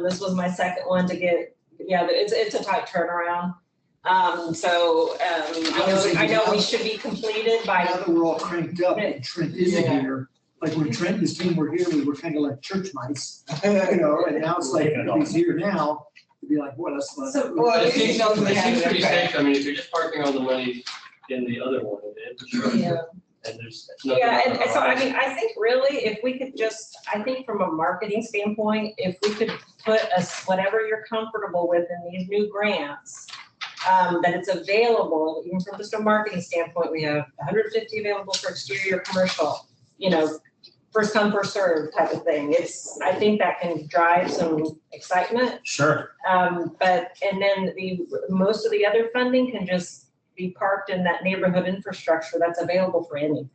Speaker 7: This was my second one to get, yeah, it's a tight turnaround. I know we should be completed
Speaker 8: Now
Speaker 7: by,
Speaker 8: that we're all cranked up and Trent isn't
Speaker 7: Yeah.
Speaker 8: here, like when Trent and his team were here, we were kind of like church mice, you know, and now it's like, if he's here now, it'd be like, what else?
Speaker 1: So-
Speaker 4: Well,
Speaker 6: It
Speaker 4: at least
Speaker 6: seems,
Speaker 4: he knows we
Speaker 6: it
Speaker 4: have
Speaker 6: seems
Speaker 4: it
Speaker 6: pretty
Speaker 4: back.
Speaker 6: safe, I mean, if you're just parking all the money in the other one, in the infrastructure,
Speaker 7: yeah.
Speaker 6: and there's nothing.
Speaker 7: Yeah, and so I mean, I think really if we could just, I think from a marketing standpoint, if we could put whatever you're comfortable with in these new grants, that it's available, even from just a marketing standpoint, we have 150 available for exterior commercial, you know, first come, first served type of thing. I think that can drive some excitement.
Speaker 2: Sure.
Speaker 7: And then most of the other funding can just be parked in that neighborhood infrastructure that's available for anything.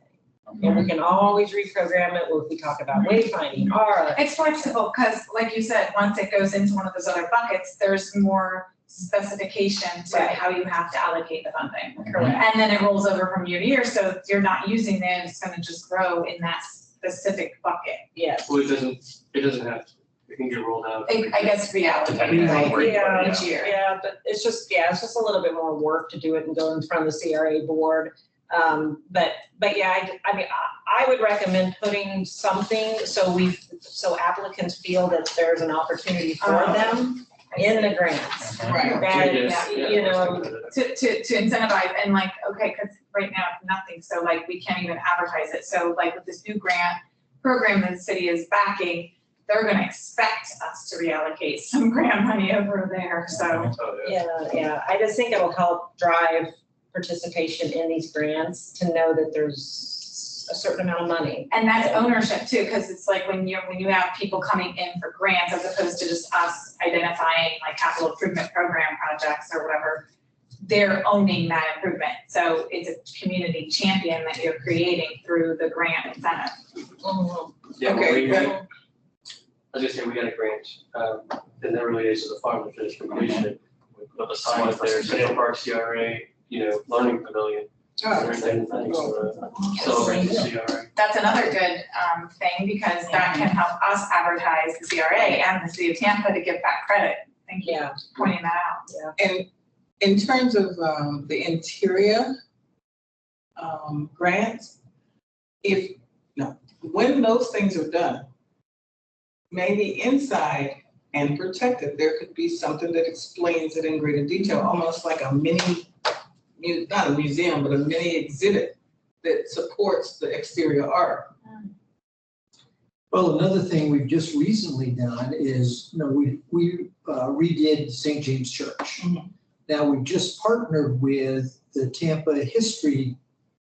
Speaker 7: And we can always reprogram it if we talk about wayfinding, ARA.
Speaker 1: It's flexible, because like you said, once it goes into one of those other buckets, there's more specification to
Speaker 7: Right.
Speaker 1: how you have to allocate the funding.
Speaker 7: Correct.
Speaker 1: And then it rolls over from year to year, so if you're not using it, it's gonna just grow in that specific bucket.
Speaker 7: Yes.
Speaker 6: Well, it doesn't have to, it can get rolled out.
Speaker 1: I guess reality,
Speaker 2: Depending on
Speaker 1: right,
Speaker 2: where you put it,
Speaker 1: each year.
Speaker 7: Yeah, but it's just a little bit more work to do it and go in front of the CRA board. But yeah, I mean, I would recommend putting something so applicants feel that there's an opportunity for them in the grants.
Speaker 4: Right.
Speaker 7: That,
Speaker 6: Yeah,
Speaker 7: you know,
Speaker 1: To incentivize and like, okay, because right now it's nothing, so like we can't even advertise it. So like with this new grant program that the city is backing, they're gonna expect us to reallocate some grant money over there, so.
Speaker 7: yeah, I just think it'll help drive participation in these grants to know that there's a certain amount of money.
Speaker 1: And that's ownership too, because it's like when you have people coming in for grants as opposed to just us identifying like capital improvement program projects or whatever. They're owning that improvement. So it's a community champion that you're creating through the grant incentive.
Speaker 6: Yeah,
Speaker 4: Okay,
Speaker 6: we, I was gonna say, we got a grant, in the early days of the farm, to finish completion. We put up a sign up there, Central Park CRA, learning pavilion. Everything, thanks for celebrating the CRA.
Speaker 1: That's another good thing because that can help us advertise the CRA and the city of Tampa to give back credit. Thank you
Speaker 7: Yeah.
Speaker 1: for pointing that out.
Speaker 4: And in terms of the interior grants, when those things are done, maybe inside and protected, there could be something that explains it in greater detail, almost like a mini, not a museum, but a mini exhibit that supports the exterior art.
Speaker 8: Well, another thing we've just recently done is, we redid St. James Church.
Speaker 4: Mhm.
Speaker 8: Now, we just partnered with the Tampa History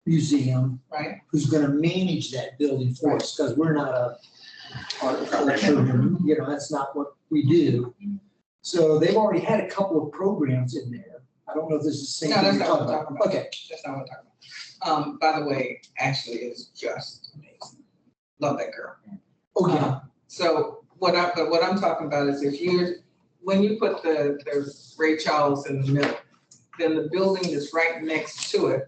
Speaker 8: Museum,
Speaker 4: Right.
Speaker 8: who's gonna manage that building for us, because we're not a art collector, that's not what we do. So they've already had a couple of programs in there. I don't know if this is the same
Speaker 4: No,
Speaker 8: thing
Speaker 4: that's
Speaker 8: you're
Speaker 4: not what
Speaker 8: talking
Speaker 4: I'm
Speaker 8: about.
Speaker 4: talking about.
Speaker 8: Okay,
Speaker 4: That's not what I'm talking by the way, Ashley is just amazing. Love that girl.
Speaker 8: Oh, yeah.
Speaker 4: So what I'm talking about is when you put the Ray Charles in the middle, then the building that's right next to it,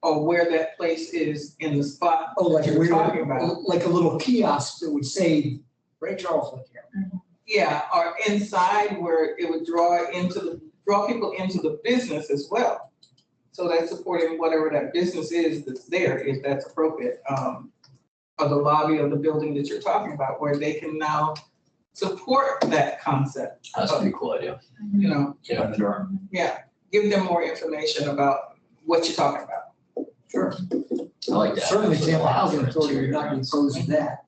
Speaker 4: or where that place is in the spot
Speaker 8: Oh, like
Speaker 4: you're talking about.
Speaker 8: like a little kiosk that would say Ray Charles lived here.
Speaker 4: Yeah, or inside where it would draw people into the business as well. So that's supporting whatever that business is that's there, if that's appropriate. Or the lobby of the building that you're talking about, where they can now support that concept.
Speaker 3: That's a pretty cool idea.
Speaker 4: You know,
Speaker 3: Yeah, in the door.
Speaker 4: yeah, give them more information about what you're talking about.
Speaker 8: Sure.
Speaker 3: I like that.
Speaker 8: Certainly,
Speaker 3: That's a
Speaker 8: Tampa
Speaker 3: lot
Speaker 8: Housing
Speaker 3: for
Speaker 8: Authority would
Speaker 3: interior
Speaker 8: not be
Speaker 3: grants.
Speaker 8: opposed to that.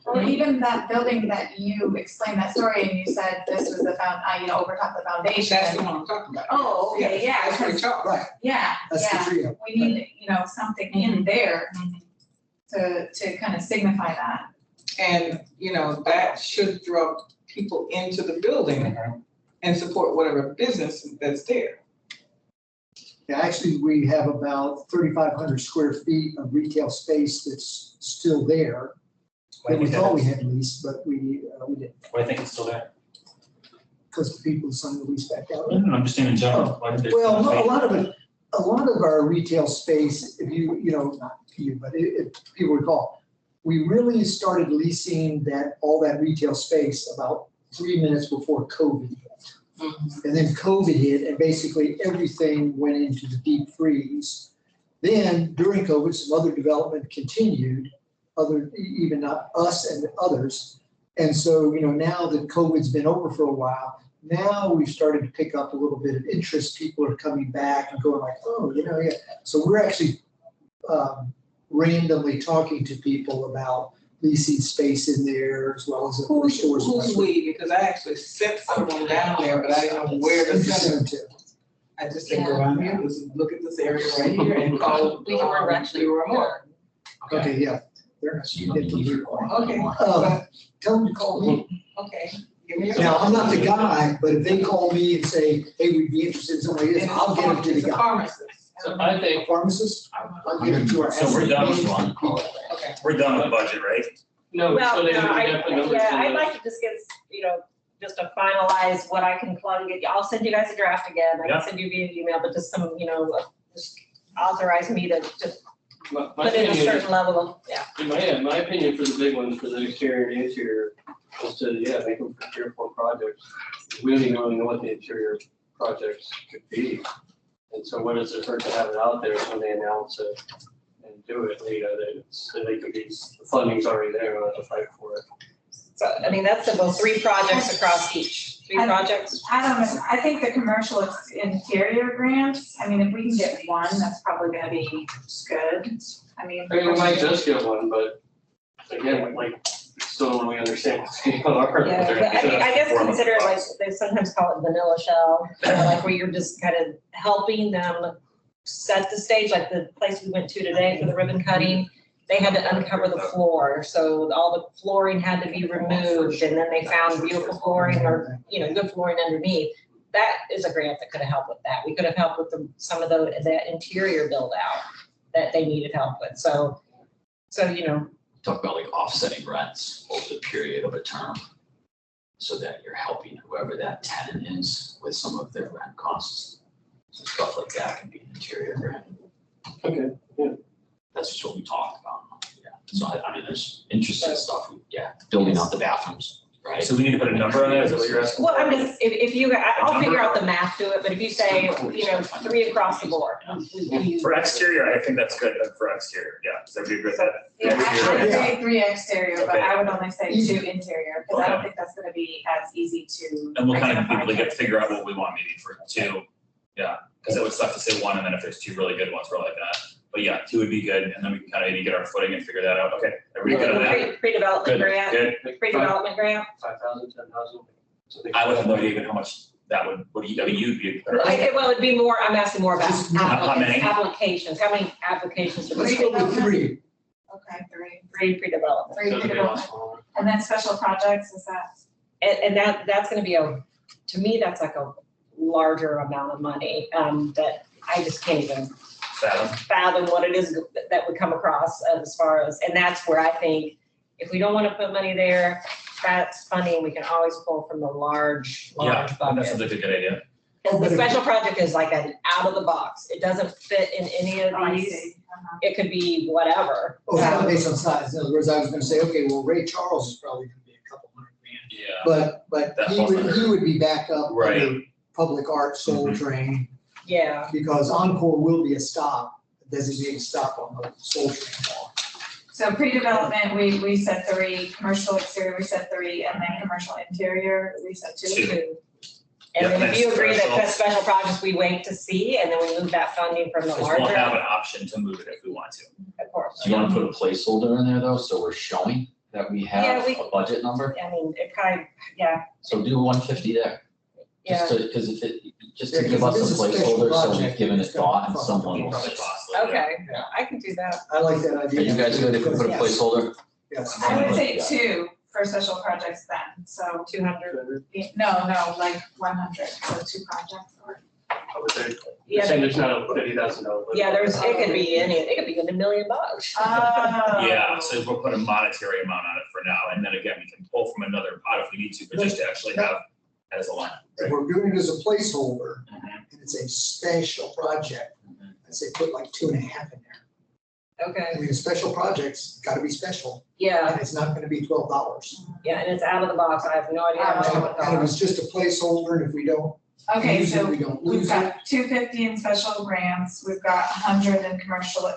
Speaker 1: Well, even that building that you explained that story and you said this was over top the foundation.
Speaker 4: That's the one I'm talking about.
Speaker 1: Oh, okay, yeah,
Speaker 4: That's Ray
Speaker 1: 'cause-
Speaker 4: Charles.
Speaker 8: Right,
Speaker 1: Yeah,
Speaker 8: that's the
Speaker 1: yeah,
Speaker 8: trio.
Speaker 1: we need, something in there to kind of signify that.
Speaker 4: And, that should draw people into the building and support whatever business that's there.
Speaker 8: Yeah, actually, we have about 3,500 square feet of retail space that's still there. That we thought we had leased, but we didn't,
Speaker 2: Why I think it's still there.
Speaker 8: because the people signed the lease back out.
Speaker 2: No, I'm just saying in general. Why did they-
Speaker 8: Well, no, a lot of our retail space, if not you, but if people recall, we really started leasing all that retail space about 3 minutes before COVID hit. And then COVID hit and basically everything went into the deep freeze. Then during COVID, some other development continued, even not us and others. And so, now that COVID's been over for a while, now we've started to pick up a little bit of interest. People are coming back and going like, oh, yeah. So we're actually randomly talking to people about leasing space in there as well as other stores.
Speaker 4: Who's we? Because I actually sent someone down there, but I didn't know where to send them. I just said, go around here, look at this area right here and call.
Speaker 7: We were actually.
Speaker 4: We were more.
Speaker 8: Okay, yeah. They're not-
Speaker 3: So you don't need to-
Speaker 4: Okay.
Speaker 8: Tell them to call me.
Speaker 4: Okay. Give me a-
Speaker 8: Now, I'm not the guy, but if they call me and say, hey, we'd be interested in somebody else, I'll get them to
Speaker 4: It's
Speaker 8: the
Speaker 4: a
Speaker 8: guy.
Speaker 4: pharmacist.
Speaker 6: So I think,
Speaker 8: Pharmacist, I'll get them to our.
Speaker 2: So we're done with
Speaker 3: one.
Speaker 4: Okay.
Speaker 2: We're done with budget, right?
Speaker 6: no,
Speaker 7: Well,
Speaker 6: so they
Speaker 7: no,
Speaker 6: have to put numbers in
Speaker 7: I'd
Speaker 6: the-
Speaker 7: like to just get, just to finalize what I can plug in. I'll send you guys a draft again. I
Speaker 2: Yeah.
Speaker 7: can send you via email, but just some, just authorize me to just
Speaker 6: My
Speaker 7: put in a
Speaker 6: opinion is-
Speaker 7: certain level of, yeah.
Speaker 6: My opinion for the big ones, for the exterior and interior, is to, make them for 3 or 4 projects. We don't even really know what the interior projects could be. And so what does it hurt to have it out there when they announce it and do it, so they could be, the funding's already there, we don't have to fight for it.
Speaker 7: So, that's about 3 projects across each, 3 projects.
Speaker 1: I don't know, I think the commercial interior grants, if we can get one, that's probably gonna be good.
Speaker 6: We might just get one, but again, still don't really understand what's going on.
Speaker 7: Yeah, but I guess consider it like, they sometimes call it vanilla shell, where you're just kind of helping them set the stage, like the place we went to today for the ribbon cutting. They had to uncover the floor, so all the flooring had to be removed, and then they found beautiful flooring or, good flooring underneath. That is a grant that could have helped with that. We could have helped with some of the interior build out that they needed help with, so.
Speaker 3: Talk about offsetting rents over the period of a term, so that you're helping whoever that tenant is with some of their rent costs. So stuff like that can be an interior grant.
Speaker 6: Okay, yeah.
Speaker 3: That's just what we talked about. Yeah. So there's interesting stuff. Yeah, building out the bathrooms, right?
Speaker 2: So we need to put a number on that, is that what you're asking?
Speaker 7: Well, I'm just, I'll figure out the math to it, but if you say, 3 across the board.
Speaker 2: For exterior, I think that's good for exterior, yeah, does everybody agree with that?
Speaker 1: Yeah, I would
Speaker 8: Yeah.
Speaker 1: say 3 exterior, but
Speaker 2: Okay.
Speaker 1: I would only say 2 interior, because I don't
Speaker 2: Okay.
Speaker 1: think that's gonna be as easy to.
Speaker 2: And we'll kind of be
Speaker 1: identify.
Speaker 2: able to figure out what we want maybe for 2, yeah, because it would suck to say 1, and then if there's 2 really good ones, we're like that. But yeah, 2 would be good, and then we can kind of maybe get our footing and figure that out, okay, everybody good on that?
Speaker 7: Pre-development
Speaker 2: Good,
Speaker 7: grant,
Speaker 2: good,
Speaker 7: pre-development grant.
Speaker 6: 5,000, 10,000.
Speaker 2: I would have no idea even how much that would, you'd be.
Speaker 7: Well, it'd be more, I'm asking more about
Speaker 8: Just
Speaker 2: how many?
Speaker 7: applications, how many applications?
Speaker 8: Let's go with 3.
Speaker 1: Okay, 3.
Speaker 7: 3 pre-development.
Speaker 1: 3
Speaker 6: So it'd be a lot
Speaker 1: development.
Speaker 6: smaller.
Speaker 1: And then special projects, is that?
Speaker 7: And that's gonna be to me, that's like a larger amount of money, that I just can't even fathom what it is that would come across as far as, and that's where I think if we don't want to put money there, that's funding we can always pull from the large
Speaker 2: Yeah, that
Speaker 7: bucket.
Speaker 2: sounds like a good idea.
Speaker 7: And the special project is like an out of the box. It doesn't fit in any of
Speaker 1: Oh, I
Speaker 7: these.
Speaker 1: see.
Speaker 7: It could be whatever.
Speaker 8: Oh, it's not based on size. In other words, I was gonna say, okay, well, Ray Charles is probably gonna be a couple $100,000.
Speaker 2: Yeah.
Speaker 8: But
Speaker 2: That
Speaker 8: he
Speaker 2: falls
Speaker 8: would,
Speaker 2: under-
Speaker 8: he would be back up
Speaker 2: Right.
Speaker 8: under public art, soul
Speaker 2: Mhm.
Speaker 8: train,
Speaker 7: Yeah.
Speaker 8: because Encore will be a stop, a designated stop on the soul train wall.
Speaker 1: So pre-development, we said 3, commercial exterior, we said 3, and then commercial interior, we said 2.
Speaker 2: Two.
Speaker 7: And then
Speaker 2: Yeah,
Speaker 7: if you agree that
Speaker 2: special-
Speaker 7: that special projects, we wait to see, and then we move that funding from the
Speaker 2: Because we'll have
Speaker 7: larger,
Speaker 2: an option to move it if we want to.
Speaker 7: of course.
Speaker 3: Do you wanna put a placeholder in there though, so we're showing that we have
Speaker 7: Yeah, we-
Speaker 3: a budget number?
Speaker 7: I mean, it kind of, yeah,
Speaker 3: So do 150 there.
Speaker 7: yeah,
Speaker 3: Just to, cause if it, just
Speaker 8: Yeah,
Speaker 3: to give
Speaker 8: 'cause
Speaker 3: us
Speaker 8: it is
Speaker 3: a
Speaker 8: a special
Speaker 3: placeholder, so
Speaker 8: project,
Speaker 3: we've given it
Speaker 8: it's gonna
Speaker 3: thought and
Speaker 8: cost
Speaker 3: someone
Speaker 2: It'll
Speaker 3: will.
Speaker 2: probably cost a little bit.
Speaker 7: okay, I can do that.
Speaker 8: I like that
Speaker 3: Are
Speaker 8: idea.
Speaker 3: you guys good if we put a
Speaker 7: Yes.
Speaker 3: placeholder?
Speaker 8: Yes.
Speaker 1: I would say
Speaker 3: Yeah.
Speaker 1: 2 for special projects then, so,
Speaker 7: 200.
Speaker 1: no, like 100, so 2 projects or.
Speaker 6: I would say,
Speaker 7: Yeah,
Speaker 6: saying there's not a $50,000.
Speaker 7: yeah, it could be it could be $1 million.
Speaker 1: Oh.
Speaker 2: Yeah, so we'll put a monetary amount on it for now, and then again, we can pull from another pot if we need to, but just to actually have that as a line.
Speaker 8: If we're doing it as a placeholder,
Speaker 2: Mhm.
Speaker 8: and it's a special project,
Speaker 2: Mhm.
Speaker 8: I'd say put like 2.5 in there.
Speaker 7: Okay,
Speaker 8: I mean, a special project's gotta be special,
Speaker 7: yeah,
Speaker 8: and it's not gonna be $12.
Speaker 7: yeah, and it's out of the box. I have no idea how much it would
Speaker 8: And if it's
Speaker 7: cost.
Speaker 8: just a placeholder, and if we don't
Speaker 1: Okay,
Speaker 8: use it,
Speaker 1: so
Speaker 8: we don't
Speaker 1: we've
Speaker 8: lose it.
Speaker 1: got 250 in special grants, we've got 100 in commercial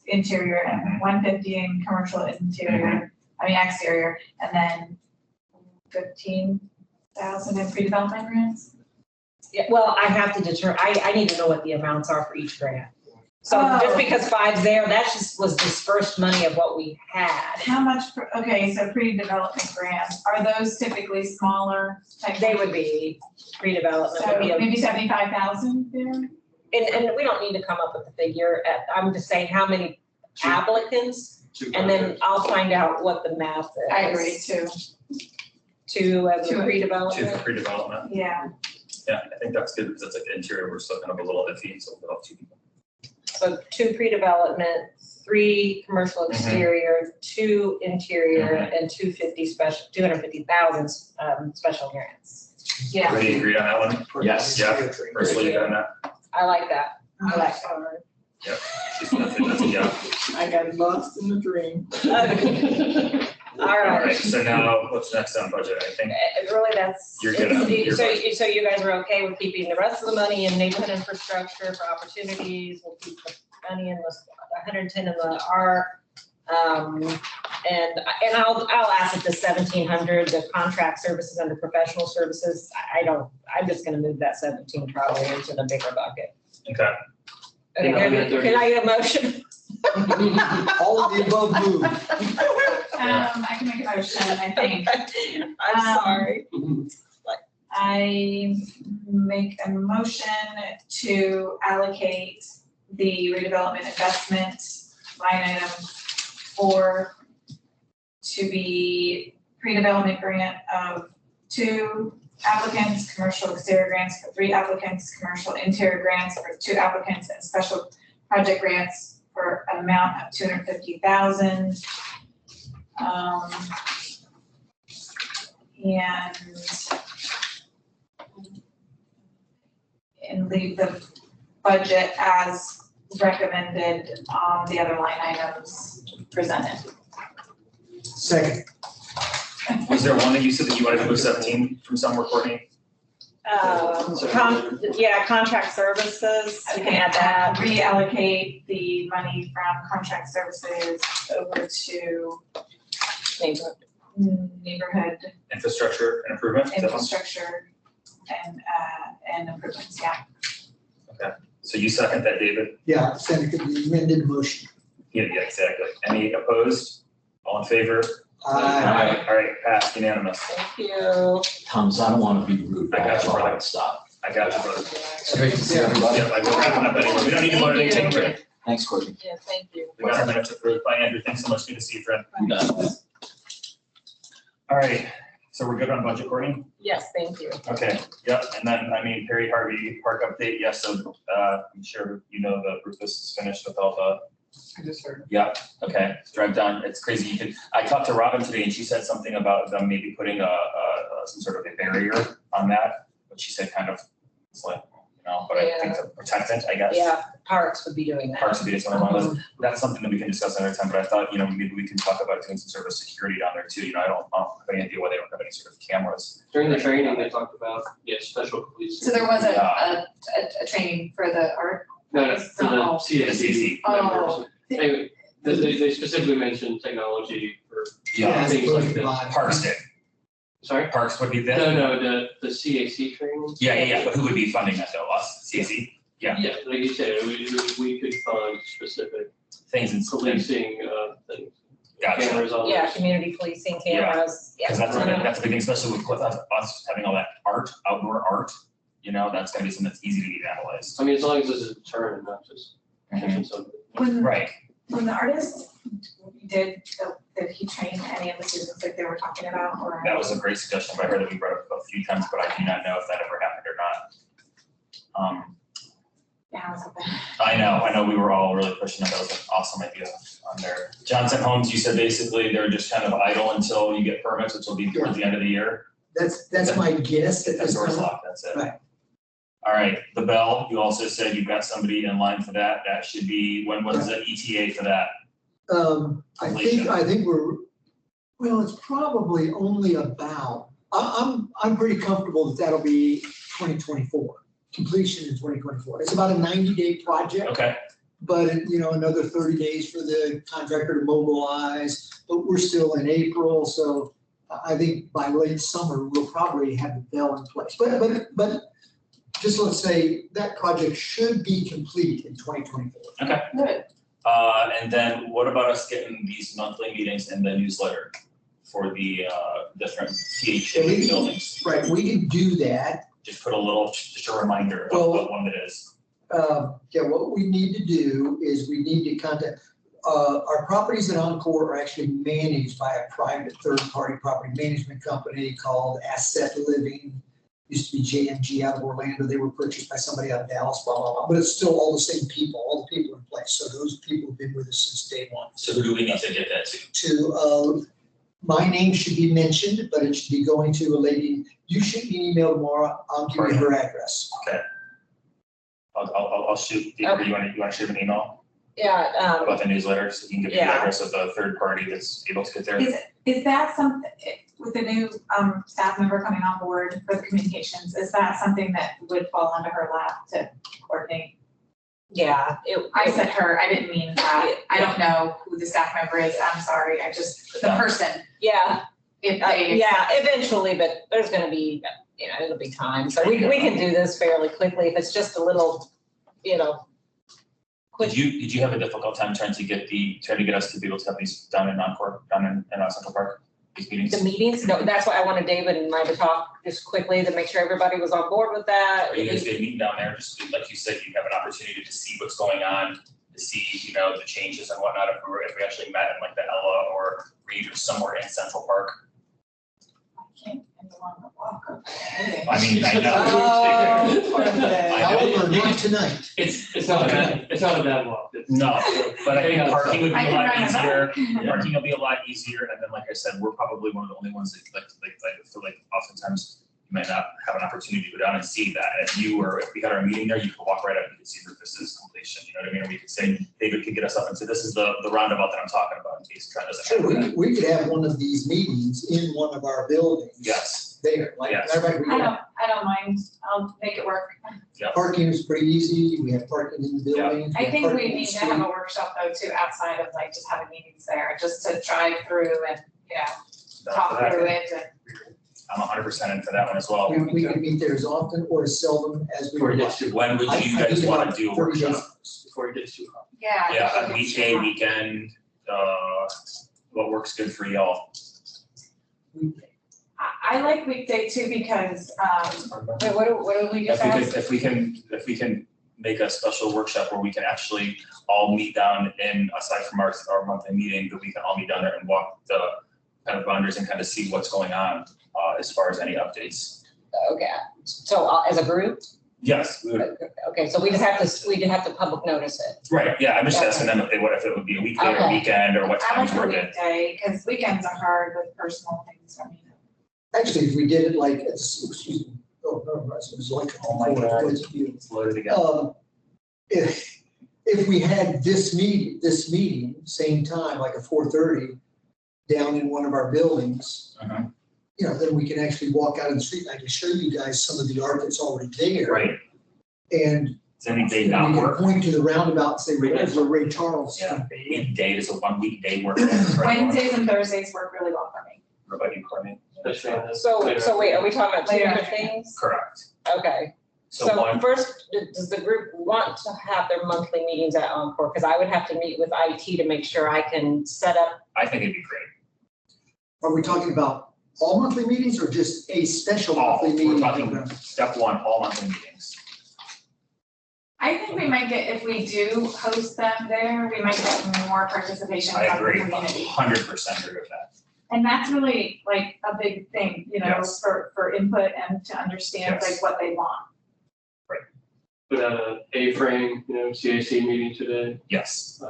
Speaker 1: interior, and 150 in commercial interior, exterior, and then 15,000 in pre-development grants?
Speaker 7: Yeah, well, I have to I need to know what the amounts are for each grant. So
Speaker 1: Oh.
Speaker 7: just because 5's there, that just was dispersed money of what we had.
Speaker 1: How much, okay, so pre-development grants, are those typically smaller type?
Speaker 7: They would be redevelopment,
Speaker 1: So
Speaker 7: would be,
Speaker 1: maybe 75,000 there?
Speaker 7: and we don't need to come up with a figure I'm just saying how many applicants, and then I'll find out what the math is.
Speaker 1: I agree too,
Speaker 7: Two as a
Speaker 1: Two.
Speaker 2: Two
Speaker 7: redevelopment.
Speaker 2: for pre-development,
Speaker 1: yeah.
Speaker 2: yeah, I think that's good, because that's like the interior, we're still kind of a little iffy, so we'll have 2 people.
Speaker 7: So 2 pre-development, 3 commercial exterior, 2 interior, and 250,000 special grants.
Speaker 1: Yeah.
Speaker 2: Everybody agreed on that one?
Speaker 3: Yes.
Speaker 2: Yeah, Ursula, you got that?
Speaker 7: I like that. I like that.
Speaker 2: That's a yeah.
Speaker 4: I got lost in the dream.
Speaker 7: All
Speaker 2: All
Speaker 7: right.
Speaker 2: right, so now what's next on budget? I think
Speaker 7: Really, that's.
Speaker 2: You're good on your
Speaker 7: So you guys are okay with keeping the rest of the money in neighborhood infrastructure for opportunities? We'll keep the money in the 110 in the art. And I'll ask if the 1,700, the contract services under professional services, I'm just gonna move that 17 probably into the bigger bucket.
Speaker 2: okay.
Speaker 7: Okay, can I get a motion?
Speaker 8: All of the above move.
Speaker 1: I can make a motion, I think.
Speaker 7: I'm sorry.
Speaker 1: I make a motion to allocate the redevelopment investment line item to be pre-development grant of 2 applicants, commercial exterior grants for 3 applicants, commercial interior grants for 2 applicants, and special project grants for an amount of 250,000. And leave the budget as recommended on the other line items presented.
Speaker 8: Second,
Speaker 2: Was there one that you said that you wanted to move 17 from somewhere, Courtney?
Speaker 7: Contract services, you can add that.
Speaker 1: Reallocate the money from contract services over to neighborhood
Speaker 2: Infrastructure and improvement? Is that one?
Speaker 1: infrastructure and improvements, yeah.
Speaker 2: So you second that, David?
Speaker 8: yeah, send it to the amended motion.
Speaker 2: Yeah, exactly. Any opposed? All in favor?
Speaker 8: Aye.
Speaker 2: All right, passed unanimous.
Speaker 7: Thank you.
Speaker 3: Thomas, I don't wanna be rude, but
Speaker 2: I got
Speaker 3: that's
Speaker 2: you,
Speaker 3: all
Speaker 2: brother.
Speaker 3: I'd stop.
Speaker 2: I got you, brother.
Speaker 3: It's great to see everybody.
Speaker 2: Yeah, like we're wrapping up anyway. We don't need to vote or anything. Take a break.
Speaker 3: Thanks, Courtney.
Speaker 7: Yeah, thank you.
Speaker 2: We got our minutes approved by Andrew. Thanks so much. Good to see you, friend.
Speaker 3: You got it.
Speaker 2: All right, So we're good on budget, Courtney?
Speaker 7: Yes, thank you.
Speaker 2: Okay, yep, and then, I mean, Perry Harvey Park update, yes, so, I'm sure you know the Rufus is finished with all the,
Speaker 4: I just heard.
Speaker 2: yeah, okay, drive down, it's crazy, you could, I talked to Robin today and she said something about them maybe putting some sort of a barrier on that, but she said kind of, it's like, you know, but I think to protect it, I guess.
Speaker 7: Yeah, Parks would be doing that.
Speaker 2: Parks would be one of them. That's something that we can discuss another time, but I thought, you know, maybe we can talk about doing some sort of security down there too, you know, I don't have any idea why they don't have any sort of cameras.
Speaker 6: During the training, they talked about, special police.
Speaker 1: So there was a training for the art.
Speaker 6: No, for the CAC
Speaker 1: Oh.
Speaker 6: members. Anyway, they specifically mentioned technology for
Speaker 2: Yeah,
Speaker 6: things like that.
Speaker 2: Parks did,
Speaker 6: Sorry?
Speaker 2: Parks would be there?
Speaker 6: No, the CAC training.
Speaker 2: Yeah, but who would be funding that though, us, CAC? Yeah.
Speaker 6: Yeah, like you said, we could fund specific
Speaker 2: Things and
Speaker 6: policing, things.
Speaker 2: Gotcha.
Speaker 6: Cameras on.
Speaker 7: Yeah,
Speaker 6: those.
Speaker 7: community policing cameras.
Speaker 2: Because that's a big thing, especially with us having all that art, outdoor art, you know, that's gonna be something that's easy to be vandalized.
Speaker 6: I mean, as long as it's a deterrent and not just catching something.
Speaker 2: Right,
Speaker 1: When the artist did he train any of the students like they were talking about, or?
Speaker 2: that was a great suggestion, but I heard that we brought it up a few times, but I do not know if that ever happened or not.
Speaker 1: Yeah, I was hoping.
Speaker 2: I know, we were all really pushing it, that was an awesome idea on there. Johnson Homes, you said basically they're just kind of idle until you get permits, which will be towards the end of the year.
Speaker 8: That's my guess at
Speaker 2: That
Speaker 8: this
Speaker 2: door's
Speaker 8: time.
Speaker 2: locked, that's it.
Speaker 8: Right.
Speaker 2: All right, the Bell, you also said you've got somebody in line for that, that should be, when was the ETA for that?
Speaker 8: I think well, it's probably only about, I'm pretty comfortable that that'll be 2024, completion in 2024. It's about a 90-day project,
Speaker 2: Okay,
Speaker 8: but, you know, another 30 days for the contractor to mobilize, but we're still in April, so I think by late summer, we'll probably have the Bell in place. But just let's say that project should be complete in 2024.
Speaker 2: okay.
Speaker 1: Good.
Speaker 2: And then what about us getting these monthly meetings in the newsletter for the different THA buildings?
Speaker 8: Right, we can do that.
Speaker 2: Just put just a reminder of
Speaker 8: Well,
Speaker 2: what one it is.
Speaker 8: Yeah, what we need to do is we need to contact, our properties at Encore are actually managed by a private third-party property management company called Asset Living. Used to be JMG out of Orlando. They were purchased by somebody out of Dallas, blah, blah, blah. But it's still all the same people, all the people in place. So those people have been with us since day one.
Speaker 2: So who do we need to get that to?
Speaker 8: My name should be mentioned, but it should be going to a lady. You shoot me an email tomorrow. I'll give you her address.
Speaker 2: Okay. I'll shoot, you wanna shoot an email
Speaker 7: Yeah,
Speaker 2: about the newsletter, so you can give me the
Speaker 7: Yeah.
Speaker 2: address of the third party that's able to get there?
Speaker 1: Is that something, with the new staff member coming on board for the communications, is that something that would fall under her lap to coordinate?
Speaker 7: yeah,
Speaker 1: I said her, I didn't mean that. I don't know who the staff member is, I'm sorry, the person,
Speaker 7: yeah,
Speaker 1: if they.
Speaker 7: yeah, eventually, but there's gonna be, you know, it'll be time. So we can do this fairly quickly if it's just a little, you know.
Speaker 2: Did you have a difficult time trying to get us to be able to have these down in Encore, down in Central Park, these meetings?
Speaker 7: The meetings, no, that's why I wanted David and I to talk just quickly to make sure everybody was on board with that.
Speaker 2: Are you guys gonna meet down there, just like you said, you have an opportunity to see what's going on, to see, you know, the changes and whatnot, if we actually met in like the Ella or Reed or somewhere in Central Park?
Speaker 1: I can't, any longer walk up.
Speaker 2: I mean, I know.
Speaker 8: However, not tonight.
Speaker 6: It's not a bad walk.
Speaker 2: No, but I think parking would be
Speaker 1: I
Speaker 2: a
Speaker 1: can
Speaker 2: lot
Speaker 1: ride a
Speaker 2: easier,
Speaker 1: bike.
Speaker 2: parking will be a lot easier, and then like I said, we're probably one of the only ones that like, I feel like oftentimes you might not have an opportunity to go down and see that, if we had our meeting there, you could walk right up, you could see Rufus's completion, you know what I mean, or we could say, David could get us up and say, this is the roundabout that I'm talking about, in case Trent doesn't have
Speaker 8: Sure,
Speaker 2: that.
Speaker 8: we could have one of these meetings in one of our buildings.
Speaker 2: Yes,
Speaker 8: There, like,
Speaker 2: Yes.
Speaker 8: matter of fact, we have
Speaker 1: I don't mind, I'll make it work.
Speaker 8: parking is pretty easy. We have parking in the buildings.
Speaker 1: I
Speaker 8: have
Speaker 1: think
Speaker 8: parking
Speaker 1: we
Speaker 8: in the
Speaker 1: need to have
Speaker 8: street.
Speaker 1: a workshop though too, outside of like just having meetings there, just to drive through and, you know, talk through it and.
Speaker 2: I'm 100% in for that one as well.
Speaker 8: We can meet there as often or as seldom as we
Speaker 6: Before it
Speaker 8: would
Speaker 6: gets
Speaker 8: like.
Speaker 6: too,
Speaker 2: When would you
Speaker 8: I
Speaker 2: guys
Speaker 8: need
Speaker 2: wanna
Speaker 8: about
Speaker 2: do a
Speaker 8: 30 days.
Speaker 2: workshop?
Speaker 6: before it gets too hot.
Speaker 1: Yeah.
Speaker 2: Yeah, a weekday, weekend, what works good for y'all?
Speaker 1: I like weekday too because,
Speaker 7: Wait, what do we just ask?
Speaker 2: If we can make a special workshop where we can actually all meet down in, aside from our monthly meeting, that we can all meet down there and walk the kind of boundaries and kind of see what's going on. as far as any updates.
Speaker 7: Okay, so as a group?
Speaker 2: Yes, we would,
Speaker 7: Okay, so we just have to public notice it.
Speaker 2: right, yeah, I'm just asking them if it would be a weekday or
Speaker 7: Okay.
Speaker 2: weekend or what
Speaker 1: I like
Speaker 2: times
Speaker 1: the
Speaker 2: were good.
Speaker 1: weekday, because weekends are hard with personal things for me.
Speaker 8: Actually, if we did it like, excuse me, oh, no, it was like.
Speaker 2: Oh my God. It's loaded again.
Speaker 8: If we had this meeting, same time, like at 4:30, down in one of our buildings,
Speaker 2: Mhm.
Speaker 8: you know, then we can actually walk out in the street. I can show you guys some of the art that's already there.
Speaker 2: Right,
Speaker 8: And
Speaker 2: does any day
Speaker 8: we
Speaker 2: not
Speaker 8: can
Speaker 2: work?
Speaker 8: point to the roundabout and say, there's where Ray Charles is
Speaker 2: Yeah,
Speaker 8: gonna be.
Speaker 2: weekday, does a 1 weekday work? for everyone?
Speaker 1: Wednesdays and Thursdays work really well for me.
Speaker 2: What about you, Courtney?
Speaker 6: Especially on this.
Speaker 7: So wait, are we talking about two
Speaker 1: Later.
Speaker 7: different things?
Speaker 2: Correct.
Speaker 7: Okay,
Speaker 2: So
Speaker 7: so
Speaker 2: one,
Speaker 7: first, does the group want to have their monthly meetings at Encore? Because I would have to meet with IT to make sure I can set up.
Speaker 2: I think it'd be great.
Speaker 8: Are we talking about all monthly meetings or just a special
Speaker 2: All,
Speaker 8: monthly
Speaker 2: we're
Speaker 8: meeting?
Speaker 2: talking step one, all monthly meetings.
Speaker 1: I think we might get, if we do host them there, we might get more participation
Speaker 2: I
Speaker 1: from the
Speaker 2: agree,
Speaker 1: community.
Speaker 2: 100% agree with that.
Speaker 1: And that's really like a big thing, you know,
Speaker 2: Yes.
Speaker 1: for input and to understand
Speaker 2: Yes.
Speaker 1: like what they want.
Speaker 6: Put out a A-frame, CAC meeting today,
Speaker 2: Yes,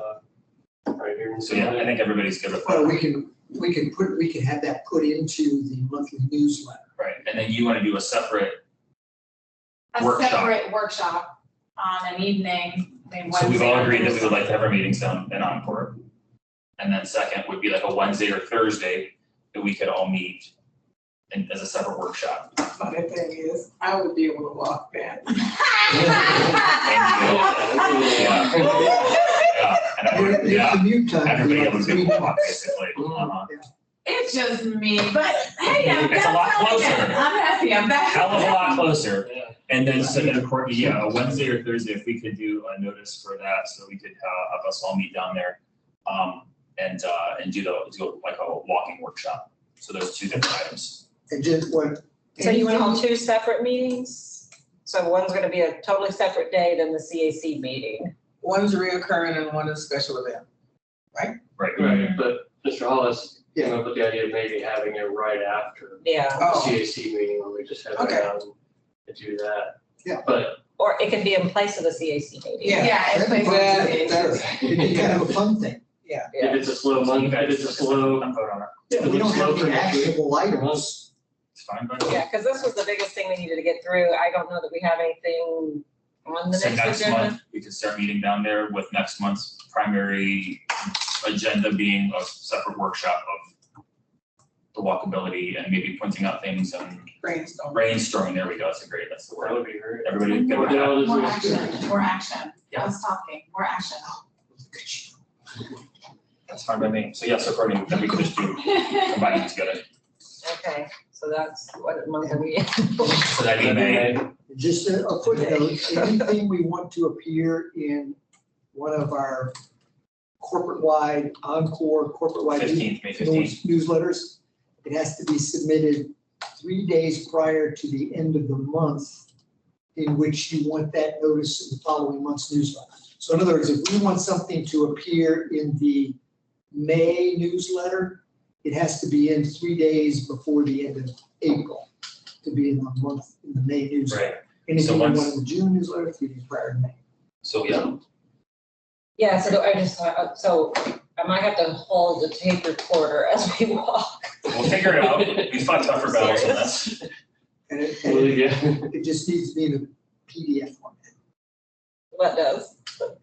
Speaker 6: right here.
Speaker 2: so yeah, I think everybody's good with
Speaker 8: Well,
Speaker 2: that.
Speaker 8: we can have that put into the monthly newsletter.
Speaker 2: Right, and then you want to do a separate,
Speaker 1: A
Speaker 2: Workshop.
Speaker 1: separate workshop on an evening, I mean,
Speaker 2: so we've all
Speaker 1: Wednesday or
Speaker 2: agreed that we
Speaker 1: Thursday.
Speaker 2: would like to have our meetings down in Encore. And then second would be like a Wednesday or Thursday that we could all meet as a separate workshop.
Speaker 4: Funny thing is, I would be able to walk that.
Speaker 2: Yeah, and
Speaker 8: Your
Speaker 2: yeah,
Speaker 8: commute time.
Speaker 2: everybody
Speaker 8: would
Speaker 2: else
Speaker 8: be
Speaker 2: would
Speaker 8: like
Speaker 2: walk
Speaker 8: 3
Speaker 2: basically. Uh-huh.
Speaker 1: It's just me, but hey, I'm
Speaker 2: It's a lot
Speaker 1: back.
Speaker 2: closer.
Speaker 1: I'm happy, I'm back.
Speaker 2: Hell of a lot closer.
Speaker 6: Yeah.
Speaker 2: And then, so then, Courtney, yeah, a Wednesday or Thursday, if we could do a notice for that, so we could have us all meet down there. And do like a walking workshop. So there's two different items.
Speaker 8: And just what.
Speaker 7: So you want all two separate meetings? So one's gonna be a totally separate day than the CAC meeting.
Speaker 4: One's reoccurring and one is special event.
Speaker 2: Right.
Speaker 6: Right, but Mr. Hollis came
Speaker 8: Yeah.
Speaker 6: up with the idea of maybe having it right after
Speaker 7: Yeah,
Speaker 6: the
Speaker 4: Oh.
Speaker 6: CAC meeting, where we just have it
Speaker 4: Okay.
Speaker 6: down and do that.
Speaker 8: Yeah.
Speaker 6: But
Speaker 7: or it can be in place of the CAC meeting.
Speaker 4: Yeah.
Speaker 1: Yeah, it's like.
Speaker 8: It'd be kind of a fun thing.
Speaker 6: if it's a slow month, if it's a slow.
Speaker 2: Vote on it.
Speaker 6: if
Speaker 8: We
Speaker 6: it's
Speaker 8: don't
Speaker 6: slow
Speaker 8: have
Speaker 6: for
Speaker 8: the
Speaker 6: next week,
Speaker 8: actionable items.
Speaker 2: It's fine, but.
Speaker 7: Yeah, because this was the biggest thing we needed to get through. I don't know that we have anything on the
Speaker 2: So
Speaker 7: next
Speaker 2: next
Speaker 7: agenda.
Speaker 2: month, we could start meeting down there with next month's primary agenda being a separate workshop of the walkability and maybe pointing out things and
Speaker 4: Brainstorm.
Speaker 2: brainstorming. There we go. That's the
Speaker 6: that
Speaker 2: word.
Speaker 6: would be great.
Speaker 2: Everybody good with
Speaker 6: Yeah,
Speaker 2: that?
Speaker 6: I'll just-
Speaker 1: More action, more action.
Speaker 2: Yeah.
Speaker 1: Less talking, more action.
Speaker 2: That's fine by me. So yeah, so Courtney, then we could just do, combine them together.
Speaker 7: Okay, so that's what month are we in?
Speaker 2: So that'd be May.
Speaker 8: Just a footnote, anything we want to appear in one of our corporate-wide, Encore corporate-wide
Speaker 2: 15th, May 15th.
Speaker 8: newsletters, it has to be submitted 3 days prior to the end of the month in which you want that notice in the following month's newsletter. So in other words, if we want something to appear in the May newsletter, it has to be in 3 days before the end of April to be in the month, in the May newsletter.
Speaker 2: Right.
Speaker 8: Anything you want
Speaker 2: once-
Speaker 8: in the June newsletter, 3 days prior to May.
Speaker 2: So yeah,
Speaker 7: Yeah, so I just, so I might have to hold the tape recorder as we walk.
Speaker 2: we'll figure it out. We fought tougher battles on this.
Speaker 8: And
Speaker 6: Really
Speaker 8: it,
Speaker 6: good.
Speaker 8: it just needs to be in a PDF format.
Speaker 7: What does?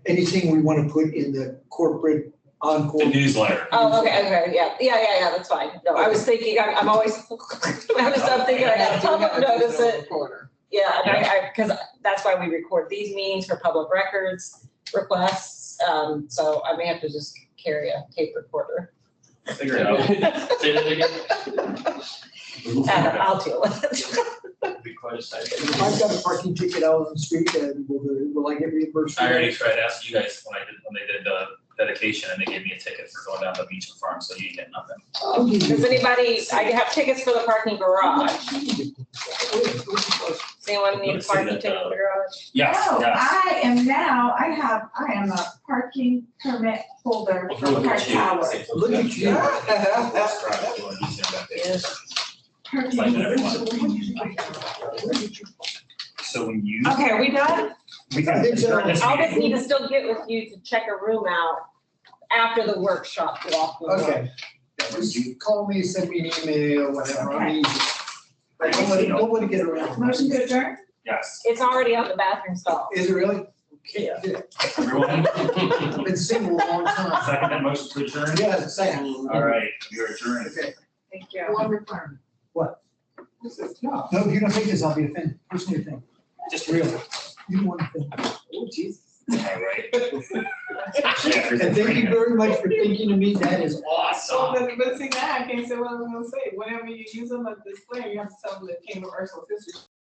Speaker 8: Anything we want to put in the corporate Encore.
Speaker 2: The newsletter.
Speaker 7: Oh, okay, yeah, that's fine. No, I was thinking, I'm always having something, I gotta public notice it.
Speaker 4: Recorder.
Speaker 7: Yeah, and because that's why we record these meetings for public records requests. So I may have to just carry a tape recorder.
Speaker 2: Figure it out.
Speaker 6: Say that again.
Speaker 7: I'll deal with it.
Speaker 6: It'd be quite a sight.
Speaker 8: If I've got a parking ticket out on the street, will I get reimbursed? for
Speaker 2: I already
Speaker 8: that?
Speaker 2: tried asking you guys when they did the dedication and they gave me a ticket for going down to the beach and farm, so you get nothing.
Speaker 8: I'll give you-
Speaker 7: Does anybody, I have tickets for the parking garage. Does anyone need a
Speaker 2: Let's see
Speaker 7: parking
Speaker 2: that,
Speaker 7: ticket for the garage?
Speaker 2: Yes,
Speaker 1: Oh,
Speaker 2: yes.
Speaker 1: I am a parking permit holder for
Speaker 2: Look
Speaker 1: Park
Speaker 2: at you.
Speaker 1: Tower.
Speaker 8: Look at you.
Speaker 7: Yes.
Speaker 2: Pleasure, everyone. So when you,
Speaker 1: Okay, are we done?
Speaker 2: we can adjourn this
Speaker 7: I'll just
Speaker 2: meeting.
Speaker 7: need to still get with you to check a room out after the workshop to walk through.
Speaker 8: Okay. Just call me, send me an email, whatever, I'm easy. But don't let it get around.
Speaker 1: Motion to adjourn?
Speaker 2: Yes,
Speaker 7: It's already on the bathroom stall.
Speaker 8: Is it really? Okay.
Speaker 2: everyone,
Speaker 8: I've been single a long time.
Speaker 2: second that motion to adjourn?
Speaker 8: Yeah, second.
Speaker 2: All right, you're adjourned.
Speaker 8: Okay.
Speaker 1: Thank you.
Speaker 4: One requirement.
Speaker 8: What?
Speaker 4: This is tough.
Speaker 8: No, if you don't take this, I'll be offended. Personally offended.
Speaker 2: Just really.
Speaker 8: You want to think.
Speaker 4: Oh, Jesus.
Speaker 2: All right.
Speaker 8: And thank you very much for thinking of me. That is awesome.
Speaker 4: But see, now I can't say what I'm gonna say. Whenever you use them at display, you have to tell them that it came from Ursula's history.